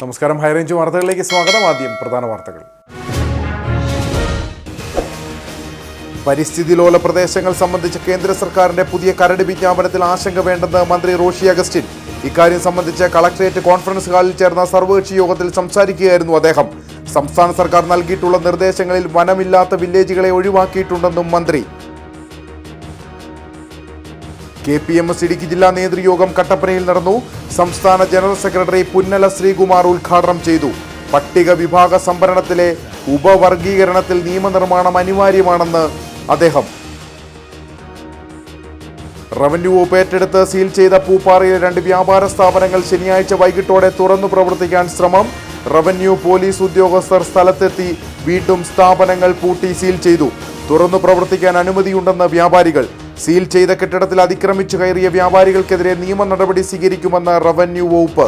നമസ്കാരം. ഹൈറേഞ്ച് വാർത്തകളിലേക്ക് സ്വാഗതം. ആദ്യം പ്രധാന വാർത്തകൾ. പരിസ്ഥിതി ലോല പ്രദേശങ്ങൾ സംബന്ധിച്ച് കേന്ദ്ര സർക്കാരിന്റെ പുതിയ കരട് വിജ്ഞാപനത്തിൽ ആശങ്ക വേണ്ടെന്ന് മന്ത്രി റോഷി അഗസ്റ്റിൻ. ഇക്കാര്യം സംബന്ധിച്ച് കളക്ടറേറ്റ് കോൺഫറൻസ് ഹാളിൽ ചേർന്ന സർവകക്ഷി യോഗത്തിൽ സംസാരിക്കുകയായിരുന്നു അദ്ദേഹം. സംസ്ഥാന സർക്കാർ നൽകിയിട്ടുള്ള നിർദ്ദേശങ്ങളിൽ വനമില്ലാത്ത വില്ലേജുകളെ ഒഴിവാക്കിയിട്ടുണ്ടെന്നും മന്ത്രി. KPMS ഇടുക്കി ജില്ലാ നേതൃയോഗം കട്ടപ്പനയിൽ നടന്നു. സംസ്ഥാന ജനറൽ സെക്രട്ടറി പുന്നല ശ്രീകുമാർ ഉദ്ഘാടനം ചെയ്തു. പട്ടിക വിഭാഗ സംവരണത്തിലെ ഉപവർഗീകരണത്തിൽ നിയമനിർമ്മാണം അനിവാര്യമാണെന്ന് അദ്ദേഹം. റവന്യൂ വകുപ്പ് ഏറ്റെടുത്ത് സീൽ ചെയ്ത പൂപ്പാറയിലെ 2 വ്യാപാര സ്ഥാപനങ്ങൾ ശനിയാഴ്ച വൈകിട്ടോടെ തുറന്നു പ്രവർത്തിക്കാൻ ശ്രമം. റവന്യൂ പോലീസ് ഉദ്യോഗസ്ഥർ സ്ഥലത്തെത്തി വീണ്ടും സ്ഥാപനങ്ങൾ പൂട്ടി സീൽ ചെയ്തു. തുറന്നു പ്രവർത്തിക്കാൻ അനുമതിയുണ്ടെന്ന് വ്യാപാരികൾ. സീൽ ചെയ്ത കെട്ടിടത്തിൽ അതിക്രമിച്ചു കയറിയ വ്യാപാരികൾക്കെതിരെ നിയമ നടപടി സ്വീകരിക്കുമെന്ന് റവന്യൂ വകുപ്പ്.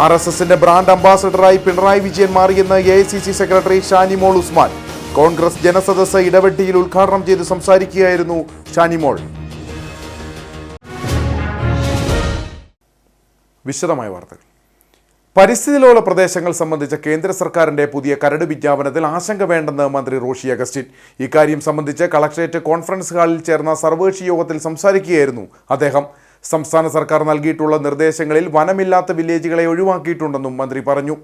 RSSന്റെ ബ്രാൻഡ് അംബാസഡറായി പിണറായി വിജയൻ മാറിയെന്ന് AICC സെക്രട്ടറി ഷാനിമോൾ ഉസ്മാൻ. കോൺഗ്രസ് ജനസദസ്സ് ഇടവെട്ടിയിൽ ഉദ്ഘാടനം ചെയ്ത് സംസാരിക്കുകയായിരുന്നു ഷാനിമോൾ. വിശദമായ വാർത്തകൾ. പരിസ്ഥിതി ലോല പ്രദേശങ്ങൾ സംബന്ധിച്ച കേന്ദ്ര സർക്കാരിന്റെ പുതിയ കരട് വിജ്ഞാപനത്തിൽ ആശങ്ക വേണ്ടെന്ന് മന്ത്രി റോഷി അഗസ്റ്റിൻ. ഇക്കാര്യം സംബന്ധിച്ച് കളക്ടറേറ്റ് കോൺഫറൻസ് ഹാളിൽ ചേർന്ന സർവകക്ഷി യോഗത്തിൽ സംസാരിക്കുകയായിരുന്നു അദ്ദേഹം. സംസ്ഥാന സർക്കാർ നൽകിയിട്ടുള്ള നിർദ്ദേശങ്ങളിൽ വനമില്ലാത്ത വില്ലേജുകളെ ഒഴിവാക്കിയിട്ടുണ്ടെന്നും മന്ത്രി പറഞ്ഞു.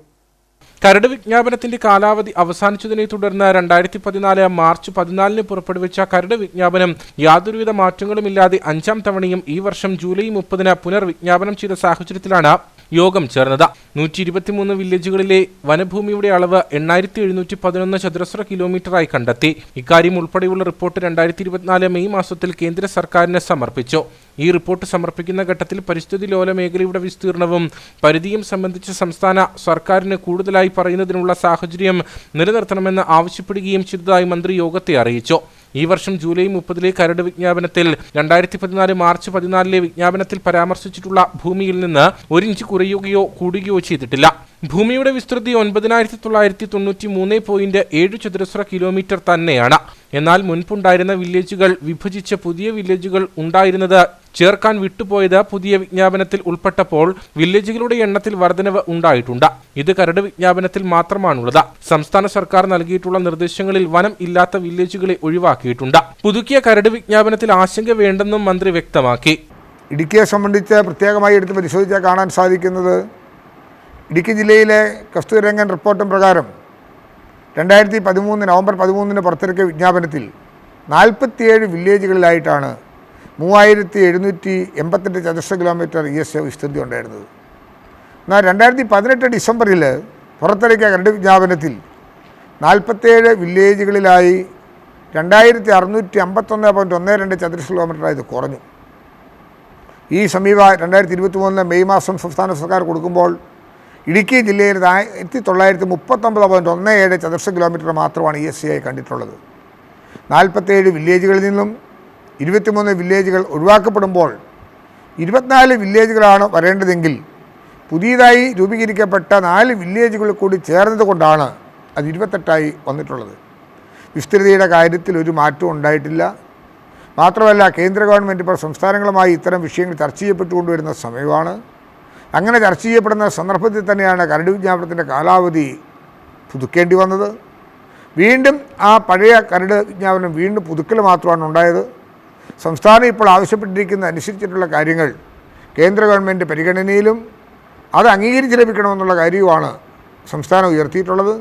കരട് വിജ്ഞാപനത്തിന്റെ കാലാവധി അവസാനിച്ചതിനെ തുടർന്ന് 2014 മാർച്ച് 14 പുറപ്പെടുവിച്ച കരട് വിജ്ഞാപനം യാതൊരുവിധ മാറ്റങ്ങളുമില്ലാതെ 5ാം തവണയും ഈ വർഷം ജൂലൈ 30 പുനർവിജ്ഞാപനം ചെയ്ത സാഹചര്യത്തിലാണ് യോഗം ചേർന്നത്. 123 വില്ലേജുകളിലെ വനഭൂമിയുടെ അളവ് 8711 ചതുരശ്ര കിലോമീറ്ററായി കണ്ടെത്തി. ഇക്കാര്യം ഉൾപ്പെടെയുള്ള റിപ്പോർട്ട് 2024 മെയ് മാസത്തിൽ കേന്ദ്ര സർക്കാരിന് സമർപ്പിച്ചു. ഈ റിപ്പോർട്ട് സമർപ്പിക്കുന്ന ഘട്ടത്തിൽ പരിസ്ഥിതി ലോല മേഖലയുടെ വിസ്തീർണവും പരിധിയും സംബന്ധിച്ച് സംസ്ഥാന സർക്കാരിന് കൂടുതലായി പറയുന്നതിനുള്ള സാഹചര്യം നിലനിർത്തണമെന്ന് ആവശ്യപ്പെടുകയും ചെയ്തതായി മന്ത്രി യോഗത്തെ അറിയിച്ചു. ഈ വർഷം ജൂലൈ 30 കരട് വിജ്ഞാപനത്തിൽ 2014 മാർച്ച് 14 വിജ്ഞാപനത്തിൽ പരാമർശിച്ചിട്ടുള്ള ഭൂമിയിൽ നിന്ന് 1 ഇഞ്ച് കുറയുകയോ കൂടുകയോ ചെയ്തിട്ടില്ല. ഭൂമിയുടെ വിസ്തൃതി 9993.7 ചതുരശ്ര കിലോമീറ്റർ തന്നെയാണ്. എന്നാൽ മുൻപുണ്ടായിരുന്ന വില്ലേജുകൾ വിഭജിച്ച് പുതിയ വില്ലേജുകൾ ഉണ്ടായിരുന്നത് ചേർക്കാൻ വിട്ടുപോയത് പുതിയ വിജ്ഞാപനത്തിൽ ഉൾപ്പെട്ടപ്പോൾ വില്ലേജുകളുടെ എണ്ണത്തിൽ വർധനവ് ഉണ്ടായിട്ടുണ്ട്. ഇത് കരട് വിജ്ഞാപനത്തിൽ മാത്രമാണുള്ളത്. സംസ്ഥാന സർക്കാർ നൽകിയിട്ടുള്ള നിർദ്ദേശങ്ങളിൽ വനം ഇല്ലാത്ത വില്ലേജുകളെ ഒഴിവാക്കിയിട്ടുണ്ട്. പുതുക്കിയ കരട് വിജ്ഞാപനത്തിൽ ആശങ്ക വേണ്ടെന്നും മന്ത്രി വ്യക്തമാക്കി. ഇടുക്കിയെ സംബന്ധിച്ച് പ്രത്യേകമായി എടുത്ത് പരിശോധിച്ചാൽ കാണാൻ സാധിക്കുന്നത്, ഇടുക്കി ജില്ലയിലെ കസ്തൂരിരംഗൻ റിപ്പോർട്ടും പ്രകാരം 2013 നവംബർ 13 പുറത്തിറക്കിയ വിജ്ഞാപനത്തിൽ 47 വില്ലേജുകളിലായിട്ടാണ് 3788 ചതുരശ്ര കിലോമീറ്റർ ESA വിസ്തൃതി ഉണ്ടായിരുന്നത്. എന്നാൽ 2018 ഡിസംബറിൽ പുറത്തിറക്കിയ കരട് വിജ്ഞാപനത്തിൽ 47 വില്ലേജുകളിലായി 2651.12 ചതുരശ്ര കിലോമീറ്ററായി ഇത് കുറഞ്ഞു. ഈ സമീപ 2023 മെയ് മാസം സംസ്ഥാന സർക്കാർ കൊടുക്കുമ്പോൾ ഇടുക്കി ജില്ലയിൽ 1939.17 ചതുരശ്ര കിലോമീറ്റർ മാത്രമാണ് ESA ആയി കണ്ടിട്ടുള്ളത്. 47 വില്ലേജുകളിൽ നിന്നും 23 വില്ലേജുകൾ ഒഴിവാക്കപ്പെടുമ്പോൾ 24 വില്ലേജുകളാണ് വരേണ്ടതെങ്കിൽ പുതിയതായി രൂപീകരിക്കപ്പെട്ട 4 വില്ലേജുകൾ കൂടി ചേർന്നതുകൊണ്ടാണ് അത് 28ആയി വന്നിട്ടുള്ളത്. വിസ്തൃതിയുടെ കാര്യത്തിൽ ഒരു മാറ്റവും ഉണ്ടായിട്ടില്ല. മാത്രമല്ല, കേന്ദ്ര ഗവൺമെൻറ് ഇപ്പോൾ സംസ്ഥാനങ്ങളുമായി ഇത്തരം വിഷയങ്ങൾ ചർച്ച ചെയ്യപ്പെട്ടുകൊണ്ടുവരുന്ന സമയമാണ്. അങ്ങനെ ചർച്ച ചെയ്യപ്പെടുന്ന സന്ദർഭത്തിൽ തന്നെയാണ് കരട് വിജ്ഞാപനത്തിൻ്റെ കാലാവധി പുതുക്കേണ്ടി വന്നത്. വീണ്ടും ആ പഴയ കരട് വിജ്ഞാപനം വീണ്ടും പുതുക്കൽ മാത്രമാണ് ഉണ്ടായത്. സംസ്ഥാനം ഇപ്പോൾ ആവശ്യപ്പെട്ടിരിക്കുന്ന അനുസരിച്ചിട്ടുള്ള കാര്യങ്ങൾ കേന്ദ്ര ഗവൺമെൻറ് പരിഗണനയിലും അത് അംഗീകരിച്ച് ലഭിക്കണമെന്നുള്ള കാര്യവുമാണ് സംസ്ഥാനം ഉയർത്തിയിട്ടുള്ളത്.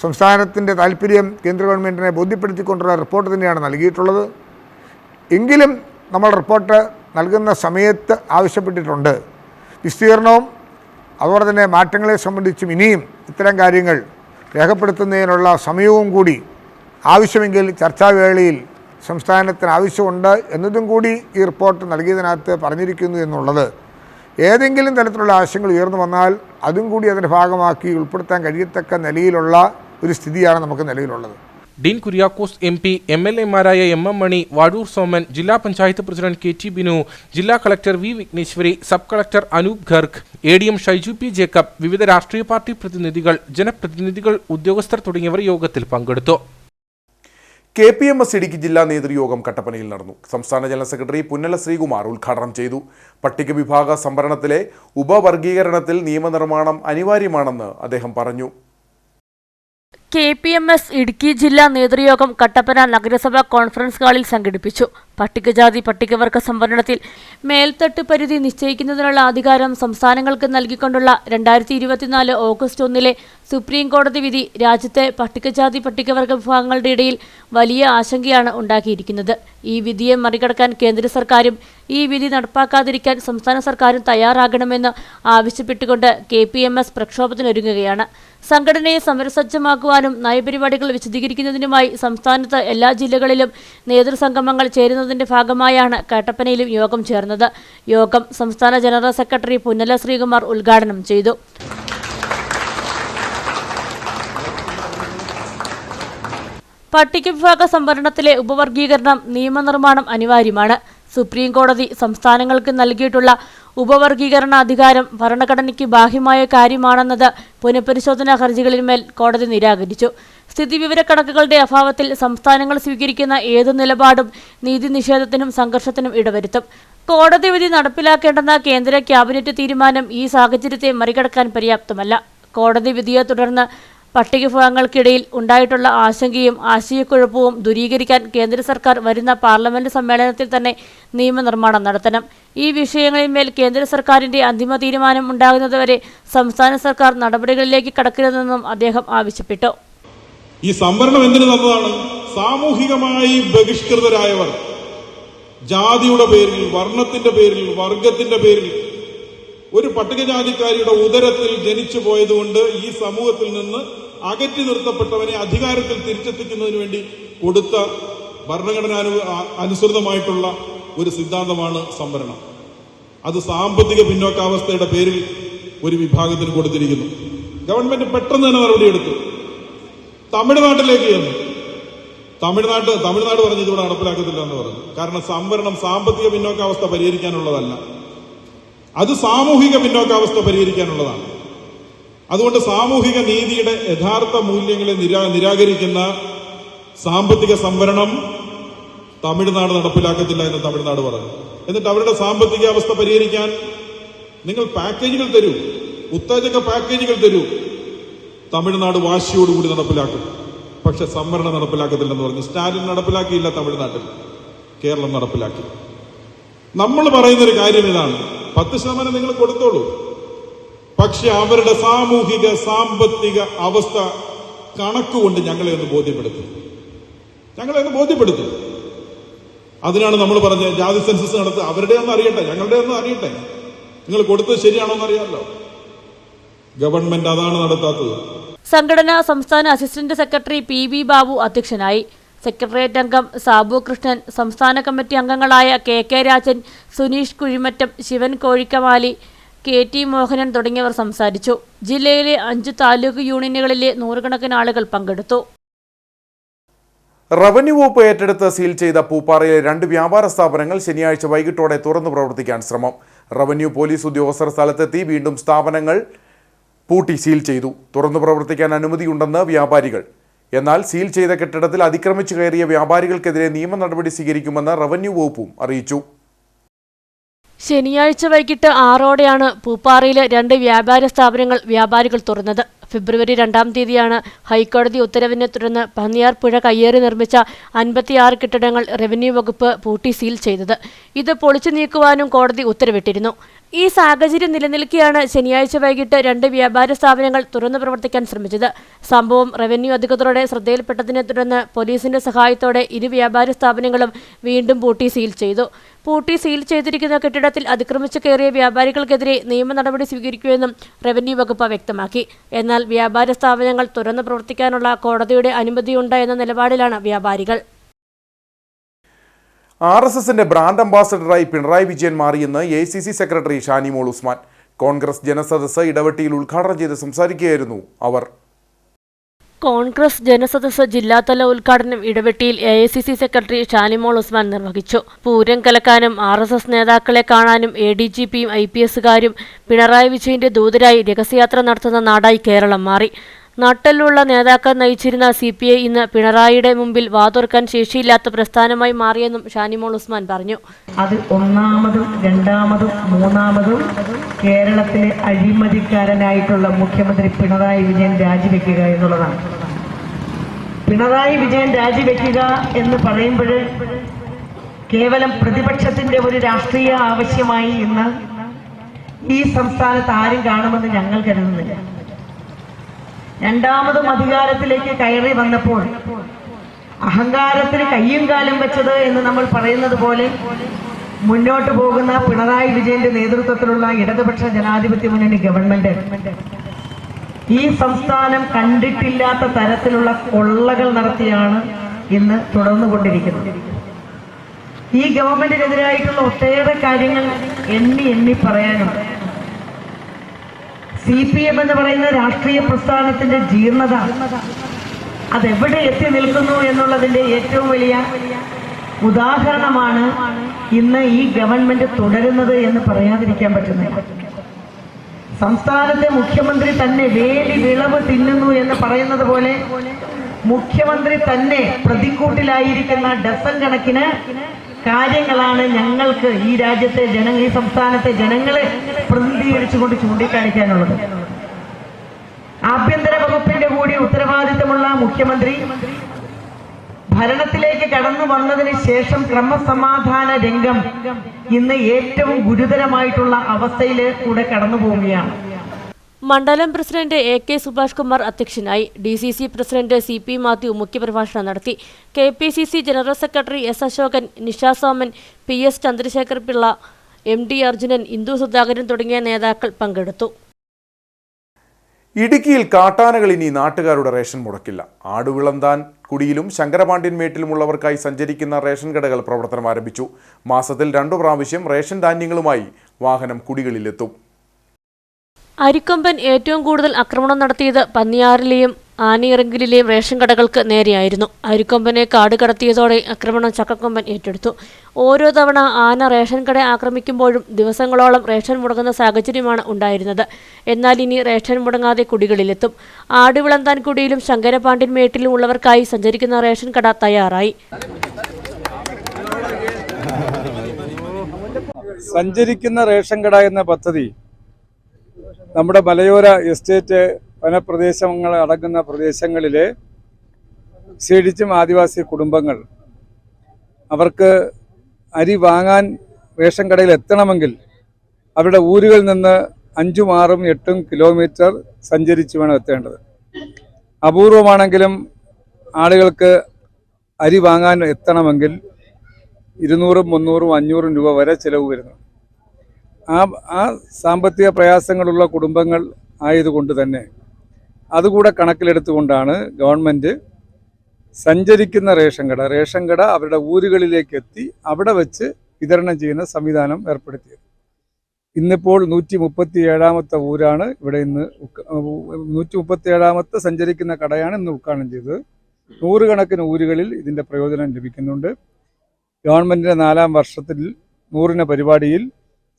സംസ്ഥാനത്തിൻ്റെ താല്പര്യം കേന്ദ്ര ഗവൺമെൻറ്റിനെ ബോധ്യപ്പെടുത്തിക്കൊണ്ടുള്ള റിപ്പോർട്ട് തന്നെയാണ് നൽകിയിട്ടുള്ളത്. എങ്കിലും നമ്മൾ റിപ്പോർട്ട് നൽകുന്ന സമയത്ത് ആവശ്യപ്പെട്ടിട്ടുണ്ട്. വിസ്തീർണവും അതുപോലെ തന്നെ മാറ്റങ്ങളെ സംബന്ധിച്ചും ഇനിയും ഇത്തരം കാര്യങ്ങൾ രേഖപ്പെടുത്തുന്നതിനുള്ള സമയവും കൂടി ആവശ്യമെങ്കിൽ ചർച്ചാവേളയിൽ സംസ്ഥാനത്തിന് ആവശ്യമുണ്ട് എന്നതും കൂടി ഈ റിപ്പോർട്ട് നൽകിയതിനകത്ത് പറഞ്ഞിരിക്കുന്നു എന്നുള്ളത്. ഏതെങ്കിലും തരത്തിലുള്ള ആശയങ്ങൾ ഉയർന്നു വന്നാൽ അതും കൂടി അതിൻ്റെ ഭാഗമാക്കി ഉൾപ്പെടുത്താൻ കഴിയത്തക്ക നിലയിലുള്ള ഒരു സ്ഥിതിയാണ് നമുക്ക് നിലവിലുള്ളത്. ഡീൻ കുര്യാക്കോസ് MP, MLA-മാരായ MM മണി, വാഴൂർ സോമൻ, ജില്ലാ പഞ്ചായത്ത് പ്രസിഡന്റ് KT ബിനു, ജില്ലാ collector V Vigneshwari, sub collector Anoop Kharg, ADM Shaiju P Jacob, വിവിധ രാഷ്ട്രീയ പാർട്ടി പ്രതിനിധികൾ, ജനപ്രതിനിധികൾ, ഉദ്യോഗസ്ഥർ തുടങ്ങിയവർ യോഗത്തിൽ പങ്കെടുത്തു. KPMS ഇടുക്കി ജില്ലാ നേതൃയോഗം കട്ടപ്പനയിൽ നടന്നു. സംസ്ഥാന ജനറൽ സെക്രട്ടറി പുന്നല ശ്രീകുമാർ ഉദ്ഘാടനം ചെയ്തു. പട്ടിക വിഭാഗ സംവരണത്തിലെ ഉപവർഗീകരണത്തിൽ നിയമനിർമ്മാണം അനിവാര്യമാണെന്ന് അദ്ദേഹം പറഞ്ഞു. KPMS ഇടുക്കി ജില്ലാ നേതൃയോഗം കട്ടപ്പന നഗരസഭാ കോൺഫറൻസ് ഹാളിൽ സംഘടിപ്പിച്ചു. പട്ടികജാതി പട്ടികവർഗ സംവരണത്തിൽ മേൽത്തട്ട് പരിധി നിശ്ചയിക്കുന്നതിനുള്ള അധികാരം സംസ്ഥാനങ്ങൾക്ക് നൽകിക്കൊണ്ടുള്ള 2024 ഓഗസ്റ്റ് 1 സുപ്രീം കോടതി വിധി രാജ്യത്തെ പട്ടികജാതി പട്ടികവർഗ വിഭാഗങ്ങളുടെ ഇടയിൽ വലിയ ആശങ്കയാണ് ഉണ്ടാക്കിയിരിക്കുന്നത്. ഈ വിധിയെ മറികടക്കാൻ കേന്ദ്ര സർക്കാരും ഈ വിധി നടപ്പാക്കാതിരിക്കാൻ സംസ്ഥാന സർക്കാരും തയ്യാറാകണമെന്ന് ആവശ്യപ്പെട്ടുകൊണ്ട് KPMS പ്രക്ഷോഭത്തിനൊരുങ്ങുകയാണ്. സംഘടനയെ സമരസജ്ജമാക്കുവാനും നയപരിപാടികൾ വിശദീകരിക്കുന്നതിനുമായി സംസ്ഥാനത്ത് എല്ലാ ജില്ലകളിലും നേതൃസംഗമങ്ങൾ ചേരുന്നതിന്റെ ഭാഗമായാണ് കട്ടപ്പനയിലും യോഗം ചേർന്നത്. യോഗം സംസ്ഥാന ജനറൽ സെക്രട്ടറി പുന്നല ശ്രീകുമാർ ഉദ്ഘാടനം ചെയ്തു. പട്ടികവിഭാഗ സംവരണത്തിലെ ഉപവർഗീകരണം നിയമനിർമ്മാണം അനിവാര്യമാണ്. സുപ്രീം കോടതി സംസ്ഥാനങ്ങൾക്ക് നൽകിയിട്ടുള്ള ഉപവർഗീകരണ അധികാരം ഭരണഘടനയ്ക്ക് ബാഹ്യമായ കാര്യമാണെന്നത് പുനഃപരിശോധനാ ഹർജികളിന്മേൽ കോടതി നിരാകരിച്ചു. സ്ഥിതിവിവരക്കണക്കുകളുടെ അഭാവത്തിൽ സംസ്ഥാനങ്ങൾ സ്വീകരിക്കുന്ന ഏത് നിലപാടും നീതി നിഷേധത്തിനും സംഘർഷത്തിനും ഇടവരുത്തും. കോടതി വിധി നടപ്പിലാക്കേണ്ടെന്ന കേന്ദ്ര ക്യാബിനറ്റ് തീരുമാനം ഈ സാഹചര്യത്തെ മറികടക്കാൻ പര്യാപ്തമല്ല. കോടതി വിധിയെ തുടർന്ന് പട്ടികവിഭാഗങ്ങൾക്കിടയിൽ ഉണ്ടായിട്ടുള്ള ആശങ്കയും ആശയക്കുഴപ്പവും ദൂരീകരിക്കാൻ കേന്ദ്ര സർക്കാർ വരുന്ന പാർലമെന്റ് സമ്മേളനത്തിൽ തന്നെ നിയമനിർമ്മാണം നടത്തണം. ഈ വിഷയങ്ങളിന്മേൽ കേന്ദ്ര സർക്കാരിന്റെ അന്തിമ തീരുമാനം ഉണ്ടാകുന്നതുവരെ സംസ്ഥാന സർക്കാർ നടപടികളിലേക്ക് കടക്കരുതെന്നും അദ്ദേഹം ആവശ്യപ്പെട്ടു. ഈ സംവരണം എന്തിനു തന്നതാണ്? സാമൂഹികമായി ബഹിഷ്കൃതരായവർ ജാതിയുടെ പേരിൽ, വർണ്ണത്തിന്റെ പേരിൽ, വർഗത്തിന്റെ പേരിൽ ഒരു പട്ടികജാതിക്കാരിയുടെ ഉദരത്തിൽ ജനിച്ചു പോയതുകൊണ്ട് ഈ സമൂഹത്തിൽ നിന്ന് അകറ്റി നിർത്തപ്പെട്ടവനെ അധികാരത്തിൽ തിരിച്ചെത്തിക്കുന്നതിന് വേണ്ടി കൊടുത്ത ഭരണഘടനാ അനുസൃതമായിട്ടുള്ള ഒരു സിദ്ധാന്തമാണ് സംവരണം. അത് സാമ്പത്തിക പിന്നോക്കാവസ്ഥയുടെ പേരിൽ ഒരു വിഭാഗത്തിന് കൊടുത്തിരിക്കുന്നു. ഗവൺമെന്റ് പെട്ടെന്ന് തന്നെ നടപടിയെടുത്തു. തമിഴ്നാട്ടിലേക്ക് ചെന്നു. തമിഴ്നാട് പറഞ്ഞു ഇതിവിടെ നടപ്പിലാക്കത്തില്ല എന്ന് പറഞ്ഞു. കാരണം സംവരണം സാമ്പത്തിക പിന്നോക്കാവസ്ഥ പരിഹരിക്കാനുള്ളതല്ല, അത് സാമൂഹിക പിന്നോക്കാവസ്ഥ പരിഹരിക്കാനുള്ളതാണ്. അതുകൊണ്ട് സാമൂഹിക നീതിയുടെ യഥാർത്ഥ മൂല്യങ്ങളെ നിരാകരിക്കുന്ന സാമ്പത്തിക സംവരണം തമിഴ്നാട് നടപ്പിലാക്കത്തില്ല എന്ന് തമിഴ്നാട് പറഞ്ഞു. എന്നിട്ട് അവരുടെ സാമ്പത്തിക അവസ്ഥ പരിഹരിക്കാൻ നിങ്ങൾ പാക്കേജുകൾ തരൂ, ഉത്തേജക പാക്കേജുകൾ തരൂ. തമിഴ്നാട് വാശിയോടുകൂടി നടപ്പിലാക്കും. പക്ഷെ സംവരണം നടപ്പിലാക്കത്തില്ലെന്ന് പറഞ്ഞു. സ്റ്റാലിൻ നടപ്പിലാക്കിയില്ല തമിഴ്നാട്ടിൽ, കേരളം നടപ്പിലാക്കി. നമ്മൾ പറയുന്നൊരു കാര്യം ഇതാണ്, 10% നിങ്ങൾ കൊടുത്തോളൂ, പക്ഷെ അവരുടെ സാമൂഹിക സാമ്പത്തിക അവസ്ഥ കണക്കുകൊണ്ട് ഞങ്ങളെ ഒന്ന് ബോധ്യപ്പെടുത്തും. അതിനാണ് നമ്മൾ പറഞ്ഞത് ജാതി സെൻസസ് നടത്തുക. അവരുടെ ഒന്നും അറിയട്ടെ, ഞങ്ങളുടെ ഒന്നും അറിയട്ടെ. നിങ്ങൾ കൊടുത്തത് ശരിയാണോ എന്ന് അറിയാമല്ലോ. ഗവൺമെന്റ് അതാണ് നടത്താത്തത്. സംഘടന സംസ്ഥാന അസിസ്റ്റന്റ് സെക്രട്ടറി PB ബാബു അധ്യക്ഷനായി. സെക്രട്ടേറിയറ്റ് അംഗം സാബു കൃഷ്ണൻ, സംസ്ഥാന കമ്മിറ്റി അംഗങ്ങളായ KK രാജൻ, സുനീഷ് കുഴിമറ്റം, ശിവൻ കോഴിക്കമാലി, KT മോഹനൻ തുടങ്ങിയവർ സംസാരിച്ചു. ജില്ലയിലെ 5 താലൂക്ക് യൂണിയനുകളിലെ നൂറുകണക്കിന് ആളുകൾ പങ്കെടുത്തു. റവന്യൂ വകുപ്പ് ഏറ്റെടുത്ത് സീൽ ചെയ്ത പൂപ്പാറയിലെ 2 വ്യാപാര സ്ഥാപനങ്ങൾ ശനിയാഴ്ച വൈകിട്ടോടെ തുറന്നു പ്രവർത്തിക്കാൻ ശ്രമം. റവന്യൂ പോലീസ് ഉദ്യോഗസ്ഥർ സ്ഥലത്തെത്തി വീണ്ടും സ്ഥാപനങ്ങൾ പൂട്ടി സീൽ ചെയ്തു. തുറന്നു പ്രവർത്തിക്കാൻ അനുമതിയുണ്ടെന്ന് വ്യാപാരികൾ. എന്നാൽ സീൽ ചെയ്ത കെട്ടിടത്തിൽ അതിക്രമിച്ചു കയറിയ വ്യാപാരികൾക്കെതിരെ നിയമ നടപടി സ്വീകരിക്കുമെന്ന് റവന്യൂ വകുപ്പും അറിയിച്ചു. ശനിയാഴ്ച വൈകിട്ട് 6ഓടെയാണ് പൂപ്പാറയിലെ 2 വ്യാപാര സ്ഥാപനങ്ങൾ വ്യാപാരികൾ തുറന്നത്. ഫെബ്രുവരി 2-ാം തീയതിയാണ് ഹൈക്കോടതി ഉത്തരവിനെ തുടർന്ന് പന്നിയാർ പുഴ കയ്യേറി നിർമ്മിച്ച 56 കെട്ടിടങ്ങൾ റവന്യൂ വകുപ്പ് പൂട്ടി സീൽ ചെയ്തത്. ഇത് പൊളിച്ചു നീക്കുവാനും കോടതി ഉത്തരവിട്ടിരുന്നു. ഈ സാഹചര്യം നിലനിൽക്കെയാണ് ശനിയാഴ്ച വൈകിട്ട് 2 വ്യാപാര സ്ഥാപനങ്ങൾ തുറന്നു പ്രവർത്തിക്കാൻ ശ്രമിച്ചത്. സംഭവം റവന്യൂ അധികൃതരുടെ ശ്രദ്ധയിൽപ്പെട്ടതിനെ തുടർന്ന് പോലീസിന്റെ സഹായത്തോടെ 2 വ്യാപാര സ്ഥാപനങ്ങളും വീണ്ടും പൂട്ടി സീൽ ചെയ്തു. പൂട്ടി സീൽ ചെയ്തിരിക്കുന്ന കെട്ടിടത്തിൽ അതിക്രമിച്ചു കയറിയ വ്യാപാരികൾക്കെതിരെ നിയമ നടപടി സ്വീകരിക്കുമെന്നും റവന്യൂ വകുപ്പ് വ്യക്തമാക്കി. എന്നാൽ വ്യാപാര സ്ഥാപനങ്ങൾ തുറന്നു പ്രവർത്തിക്കാനുള്ള കോടതിയുടെ അനുമതിയുണ്ട് എന്ന നിലപാടിലാണ് വ്യാപാരികൾ. RSSന്റെ ബ്രാൻഡ് അംബാസഡറായി പിണറായി വിജയൻ മാറിയെന്ന് ACC സെക്രട്ടറി ഷാനിമോൾ ഉസ്മാൻ. കോൺഗ്രസ് ജനസദസ്സ് ഇടവെട്ടിയിൽ ഉദ്ഘാടനം ചെയ്ത് സംസാരിക്കുകയായിരുന്നു അവർ. കോൺഗ്രസ് ജനസദസ്സ് ജില്ലാതല ഉദ്ഘാടനം ഇടവെട്ടിയിൽ AICC സെക്രട്ടറി ഷാനിമോൾ ഉസ്മാൻ നിർവഹിച്ചു. പൂരം കലക്കാനും RSS നേതാക്കളെ കാണാനും ADGPയും IPSകാരും പിണറായി വിജയന്റെ ദൂതരായി രഹസ്യയാത്ര നടത്തുന്ന നാടായി കേരളം മാറി. നട്ടെല്ലുള്ള നേതാക്കൾ നയിച്ചിരുന്ന CPI ഇന്ന് പിണറായിയുടെ മുമ്പിൽ വാതുറക്കാൻ ശേഷിയില്ലാത്ത പ്രസ്ഥാനമായി മാറിയെന്നും ഷാനിമോൾ ഉസ്മാൻ പറഞ്ഞു. അത് ഒന്നാമതും രണ്ടാമതും മൂന്നാമതും കേരളത്തിലെ അഴിമതിക്കാരനായിട്ടുള്ള മുഖ്യമന്ത്രി പിണറായി വിജയൻ രാജിവെക്കുക എന്നുള്ളതാണ്. പിണറായി വിജയൻ രാജിവെക്കുക എന്ന് പറയുമ്പോൾ കേവലം പ്രതിപക്ഷത്തിന്റെ ഒരു രാഷ്ട്രീയ ആവശ്യമായി ഇന്ന് ഈ സംസ്ഥാനത്ത് ആരും കാണുമെന്ന് ഞങ്ങൾ കരുതുന്നില്ല. രണ്ടാമതും അധികാരത്തിലേക്ക് കയറി വന്നപ്പോൾ അഹങ്കാരത്തിന് കയ്യും കാലും വെച്ചത് എന്ന് നമ്മൾ പറയുന്നത് പോലെ മുന്നോട്ട് പോകുന്ന പിണറായി വിജയന്റെ നേതൃത്വത്തിലുള്ള ഇടതുപക്ഷ ജനാധിപത്യ മുന്നണി ഗവൺമെന്റ് ഈ സംസ്ഥാനം കണ്ടിട്ടില്ലാത്ത തരത്തിലുള്ള കൊള്ളകൾ നടത്തിയാണ് ഇന്ന് തുടർന്നുകൊണ്ടിരിക്കുന്നത്. ഈ ഗവൺമെന്റിനെതിരായിട്ടുള്ള ഒട്ടേറെ കാര്യങ്ങൾ എണ്ണി പറയാനുണ്ട്. CPM എന്ന് പറയുന്ന രാഷ്ട്രീയ പ്രസ്ഥാനത്തിന്റെ ജീർണത അതെവിടെ എത്തി നിൽക്കുന്നു എന്നുള്ളതിന്റെ ഏറ്റവും വലിയ ഉദാഹരണമാണ് ഇന്ന് ഈ ഗവൺമെന്റ് തുടരുന്നത് എന്ന് പറയാതിരിക്കാൻ പറ്റുന്നില്ല. സംസ്ഥാനത്തെ മുഖ്യമന്ത്രി തന്നെ വേലി വിളവ് തിന്നുന്നു എന്ന് പറയുന്നത് പോലെ മുഖ്യമന്ത്രി തന്നെ പ്രതിക്കൂട്ടിലായിരിക്കുന്ന ഡസൻ കണക്കിന് കാര്യങ്ങളാണ് ഞങ്ങൾക്ക് ഈ രാജ്യത്തെ ഈ സംസ്ഥാനത്തെ ജനങ്ങളെ പ്രതിനിധീകരിച്ചുകൊണ്ട് ചൂണ്ടിക്കാണിക്കാനുള്ളത്. ആഭ്യന്തര വകുപ്പിന്റെ കൂടി ഉത്തരവാദിത്തമുള്ള മുഖ്യമന്ത്രി ഭരണത്തിലേക്ക് കടന്നു വന്നതിന് ശേഷം ക്രമസമാധാന രംഗം ഇന്ന് ഏറ്റവും ഗുരുതരമായിട്ടുള്ള അവസ്ഥയിലൂടെ കടന്നു പോവുകയാണ്. മണ്ഡലം പ്രസിഡന്റ് AK സുഭാഷ് കുമാർ അധ്യക്ഷനായി. DCC പ്രസിഡന്റ് CP മാത്യു മുഖ്യപ്രഭാഷണം നടത്തി. KPCC general secretary S Ashokan, Nisha Soman, PS Chandrasekhar Pillai, MD Arjunan, Indu Sudhakaran തുടങ്ങിയ നേതാക്കൾ പങ്കെടുത്തു. ഇടുക്കിയിൽ കാട്ടാനകൾ ഇനി നാട്ടുകാരുടെ റേഷൻ മുടക്കില്ല. ആടുവിളന്താൻ കുടിയിലും ശങ്കരപാണ്ഡ്യൻ മേട്ടിലുമുള്ളവർക്കായി സഞ്ചരിക്കുന്ന റേഷൻ കടകൾ പ്രവർത്തനം ആരംഭിച്ചു. മാസത്തിൽ 2 പ്രാവശ്യം റേഷൻ ധാന്യങ്ങളുമായി വാഹനം കുടികളിലെത്തും. അരിക്കൊമ്പൻ ഏറ്റവും കൂടുതൽ ആക്രമണം നടത്തിയത് പന്നിയാറിലെയും ആനയിറങ്കിലെയും റേഷൻ കടകൾക്ക് നേരെയായിരുന്നു. അരിക്കൊമ്പനെ കാട് കടത്തിയതോടെ ആക്രമണം ചക്കക്കൊമ്പൻ ഏറ്റെടുത്തു. ഓരോ തവണ ആന റേഷൻ കട ആക്രമിക്കുമ്പോഴും ദിവസങ്ങളോളം റേഷൻ മുടങ്ങുന്ന സാഹചര്യമാണ് ഉണ്ടായിരുന്നത്. എന്നാൽ ഇനി റേഷൻ മുടങ്ങാതെ കുടികളിലെത്തും. ആടുവിളന്താൻ കുടിയിലും ശങ്കരപാണ്ഡ്യൻ മേട്ടിലും ഉള്ളവർക്കായി സഞ്ചരിക്കുന്ന റേഷൻ കട തയ്യാറായി. സഞ്ചരിക്കുന്ന റേഷൻ കട എന്ന പദ്ധതി നമ്മുടെ മലയോര എസ്റ്റേറ്റ് വനപ്രദേശങ്ങൾ അടങ്ങുന്ന പ്രദേശങ്ങളിലെ വിശേഷിച്ചും ആദിവാസി കുടുംബങ്ങൾ അവർക്ക് അരി വാങ്ങാൻ റേഷൻ കടയിൽ എത്തണമെങ്കിൽ അവരുടെ ഊരുകളിൽ നിന്ന് 5, 6, 8 കിലോമീറ്റർ സഞ്ചരിച്ച് വേണം എത്തേണ്ടത്. അപൂർവമാണെങ്കിലും ആളുകൾക്ക് അരി വാങ്ങാൻ എത്തണമെങ്കിൽ 200, 300, 500 രൂപ വരെ ചിലവ് വരുന്നു. ആ സാമ്പത്തിക പ്രയാസങ്ങളുള്ള കുടുംബങ്ങൾ ആയതുകൊണ്ട് തന്നെ അതുകൂടെ കണക്കിലെടുത്തുകൊണ്ടാണ് ഗവൺമെൻറ് സഞ്ചരിക്കുന്ന റേഷൻ കട അവരുടെ ഊരുകളിലേക്ക് എത്തി അവിടെ വെച്ച് വിതരണം ചെയ്യുന്ന സംവിധാനം ഏർപ്പെടുത്തിയത്. ഇന്നിപ്പോൾ 137ാമത്തെ ഊരാണ് ഇവിടെ ഇന്ന് 137ാമത്തെ സഞ്ചരിക്കുന്ന കടയാണ് ഇന്ന് ഉദ്ഘാടനം ചെയ്തത്. 100 കണക്കിന് ഊരുകളിൽ ഇതിൻ്റെ പ്രയോജനം ലഭിക്കുന്നുണ്ട്. ഗവൺമെൻറ്റിൻ്റെ 4ാം വർഷത്തിൽ 100 പരിപാടിയിൽ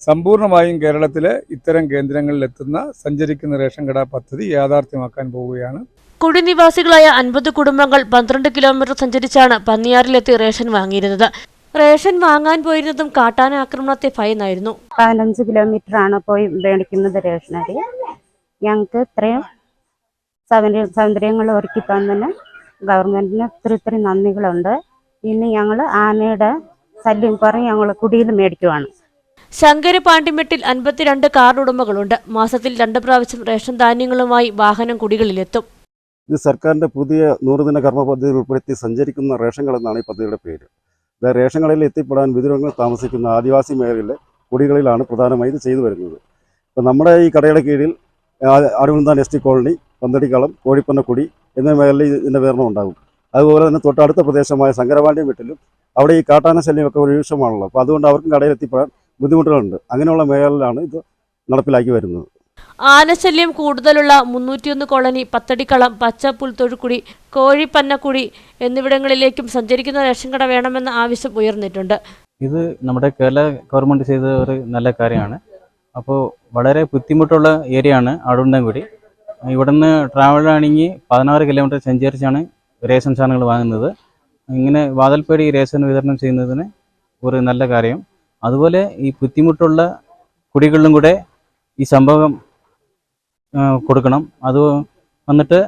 സമ്പൂർണ്ണമായും കേരളത്തിലെ ഇത്തരം കേന്ദ്രങ്ങളിലെത്തുന്ന സഞ്ചരിക്കുന്ന റേഷൻ കട പദ്ധതി യാഥാർത്ഥ്യമാക്കാൻ പോവുകയാണ്. കുടിനിവാസികളായ 50 കുടുംബങ്ങൾ 12 കിലോമീറ്റർ സഞ്ചരിച്ചാണ് പന്നിയാറിലെത്തി റേഷൻ വാങ്ങിയിരുന്നത്. റേഷൻ വാങ്ങാൻ പോയിരുന്നതും കാട്ടാന ആക്രമണത്തെ ഭയന്നായിരുന്നു. 15 കിലോമീറ്റർ ആണ് പോയി മേടിക്കുന്നത് റേഷനരി. ഞങ്ങൾക്ക് ഇത്രയും സൗകര്യങ്ങൾ ഒരുക്കി തന്നതിന് ഗവൺമെന്റിന് ഒത്തിരി നന്ദികളുണ്ട്. ഇനി ഞങ്ങൾ ആനയുടെ ശല്യം കുറഞ്ഞ് ഞങ്ങൾ കുടിയിൽ മേടിക്കുവാണ്. ശങ്കരപാണ്ഡ്യമെട്ടിൽ 52 കാർഡ് ഉടമകളുണ്ട്. മാസത്തിൽ 2 പ്രാവശ്യം റേഷൻ ധാന്യങ്ങളുമായി വാഹനം കുടികളിലെത്തും. ഇത് സർക്കാരിൻ്റെ പുതിയ 100 ദിന കർമ്മ പദ്ധതിയിൽ ഉൾപ്പെടുത്തി സഞ്ചരിക്കുന്ന റേഷൻ കട എന്നാണ് ഈ പദ്ധതിയുടെ പേര്. ഇത് റേഷൻ കടയിൽ എത്തിപ്പെടാൻ വിദൂരങ്ങളിൽ താമസിക്കുന്ന ആദിവാസി മേഖലയിലെ കുടികളിലാണ് പ്രധാനമായി ഇത് ചെയ്തു വരുന്നത്. ഇപ്പം നമ്മുടെ ഈ കടയുടെ കീഴിൽ ആടുവിളന്താൻ ST കോളനി, പന്തടിക്കളം, കോഴിപ്പന്നക്കുടി എന്നീ മേഖലയിൽ ഇതിൻ്റെ വിതരണം ഉണ്ടാകും. അതുപോലെ തന്നെ തൊട്ടടുത്ത പ്രദേശമായ ശങ്കരപാണ്ഡ്യൻ വീട്ടിലും അവിടെ ഈ കാട്ടാന ശല്യമൊക്കെ ഒരു വിഷയമാണല്ലോ. അപ്പോൾ അതുകൊണ്ട് അവർക്കും കടയിൽ എത്തിപ്പെടാൻ ബുദ്ധിമുട്ടുകളുണ്ട്. അങ്ങനെയുള്ള മേഖലയിലാണ് ഇത് നടപ്പിലാക്കി വരുന്നത്. ആനശല്യം കൂടുതലുള്ള 301 കോളനി, പത്തടിക്കളം, പച്ചപ്പുൽത്തൊഴുക്കുടി, കോഴിപ്പന്നക്കുടി എന്നിവിടങ്ങളിലേക്കും സഞ്ചരിക്കുന്ന റേഷൻ കട വേണമെന്ന ആവശ്യം ഉയർന്നിട്ടുണ്ട്. ഇത് നമ്മുടെ കേരള ഗവൺമെൻറ് ചെയ്ത ഒരു നല്ല കാര്യമാണ്. അപ്പോൾ വളരെ ബുദ്ധിമുട്ടുള്ള ഏരിയയാണ് ആടുവിളന്താൻകുടി. ഇവിടുന്ന് ട്രാവലാണെങ്കിൽ 16 കിലോമീറ്റർ സഞ്ചരിച്ചാണ് റേഷൻ സാധനങ്ങൾ വാങ്ങുന്നത്. ഇങ്ങനെ വാതിൽപ്പടി റേഷൻ വിതരണം ചെയ്യുന്നതിന് ഒരു നല്ല കാര്യം. അതുപോലെ ഈ ബുദ്ധിമുട്ടുള്ള കുടികളിലും കൂടെ ഈ സംഭവം കൊടുക്കണം. അത് വന്നിട്ട്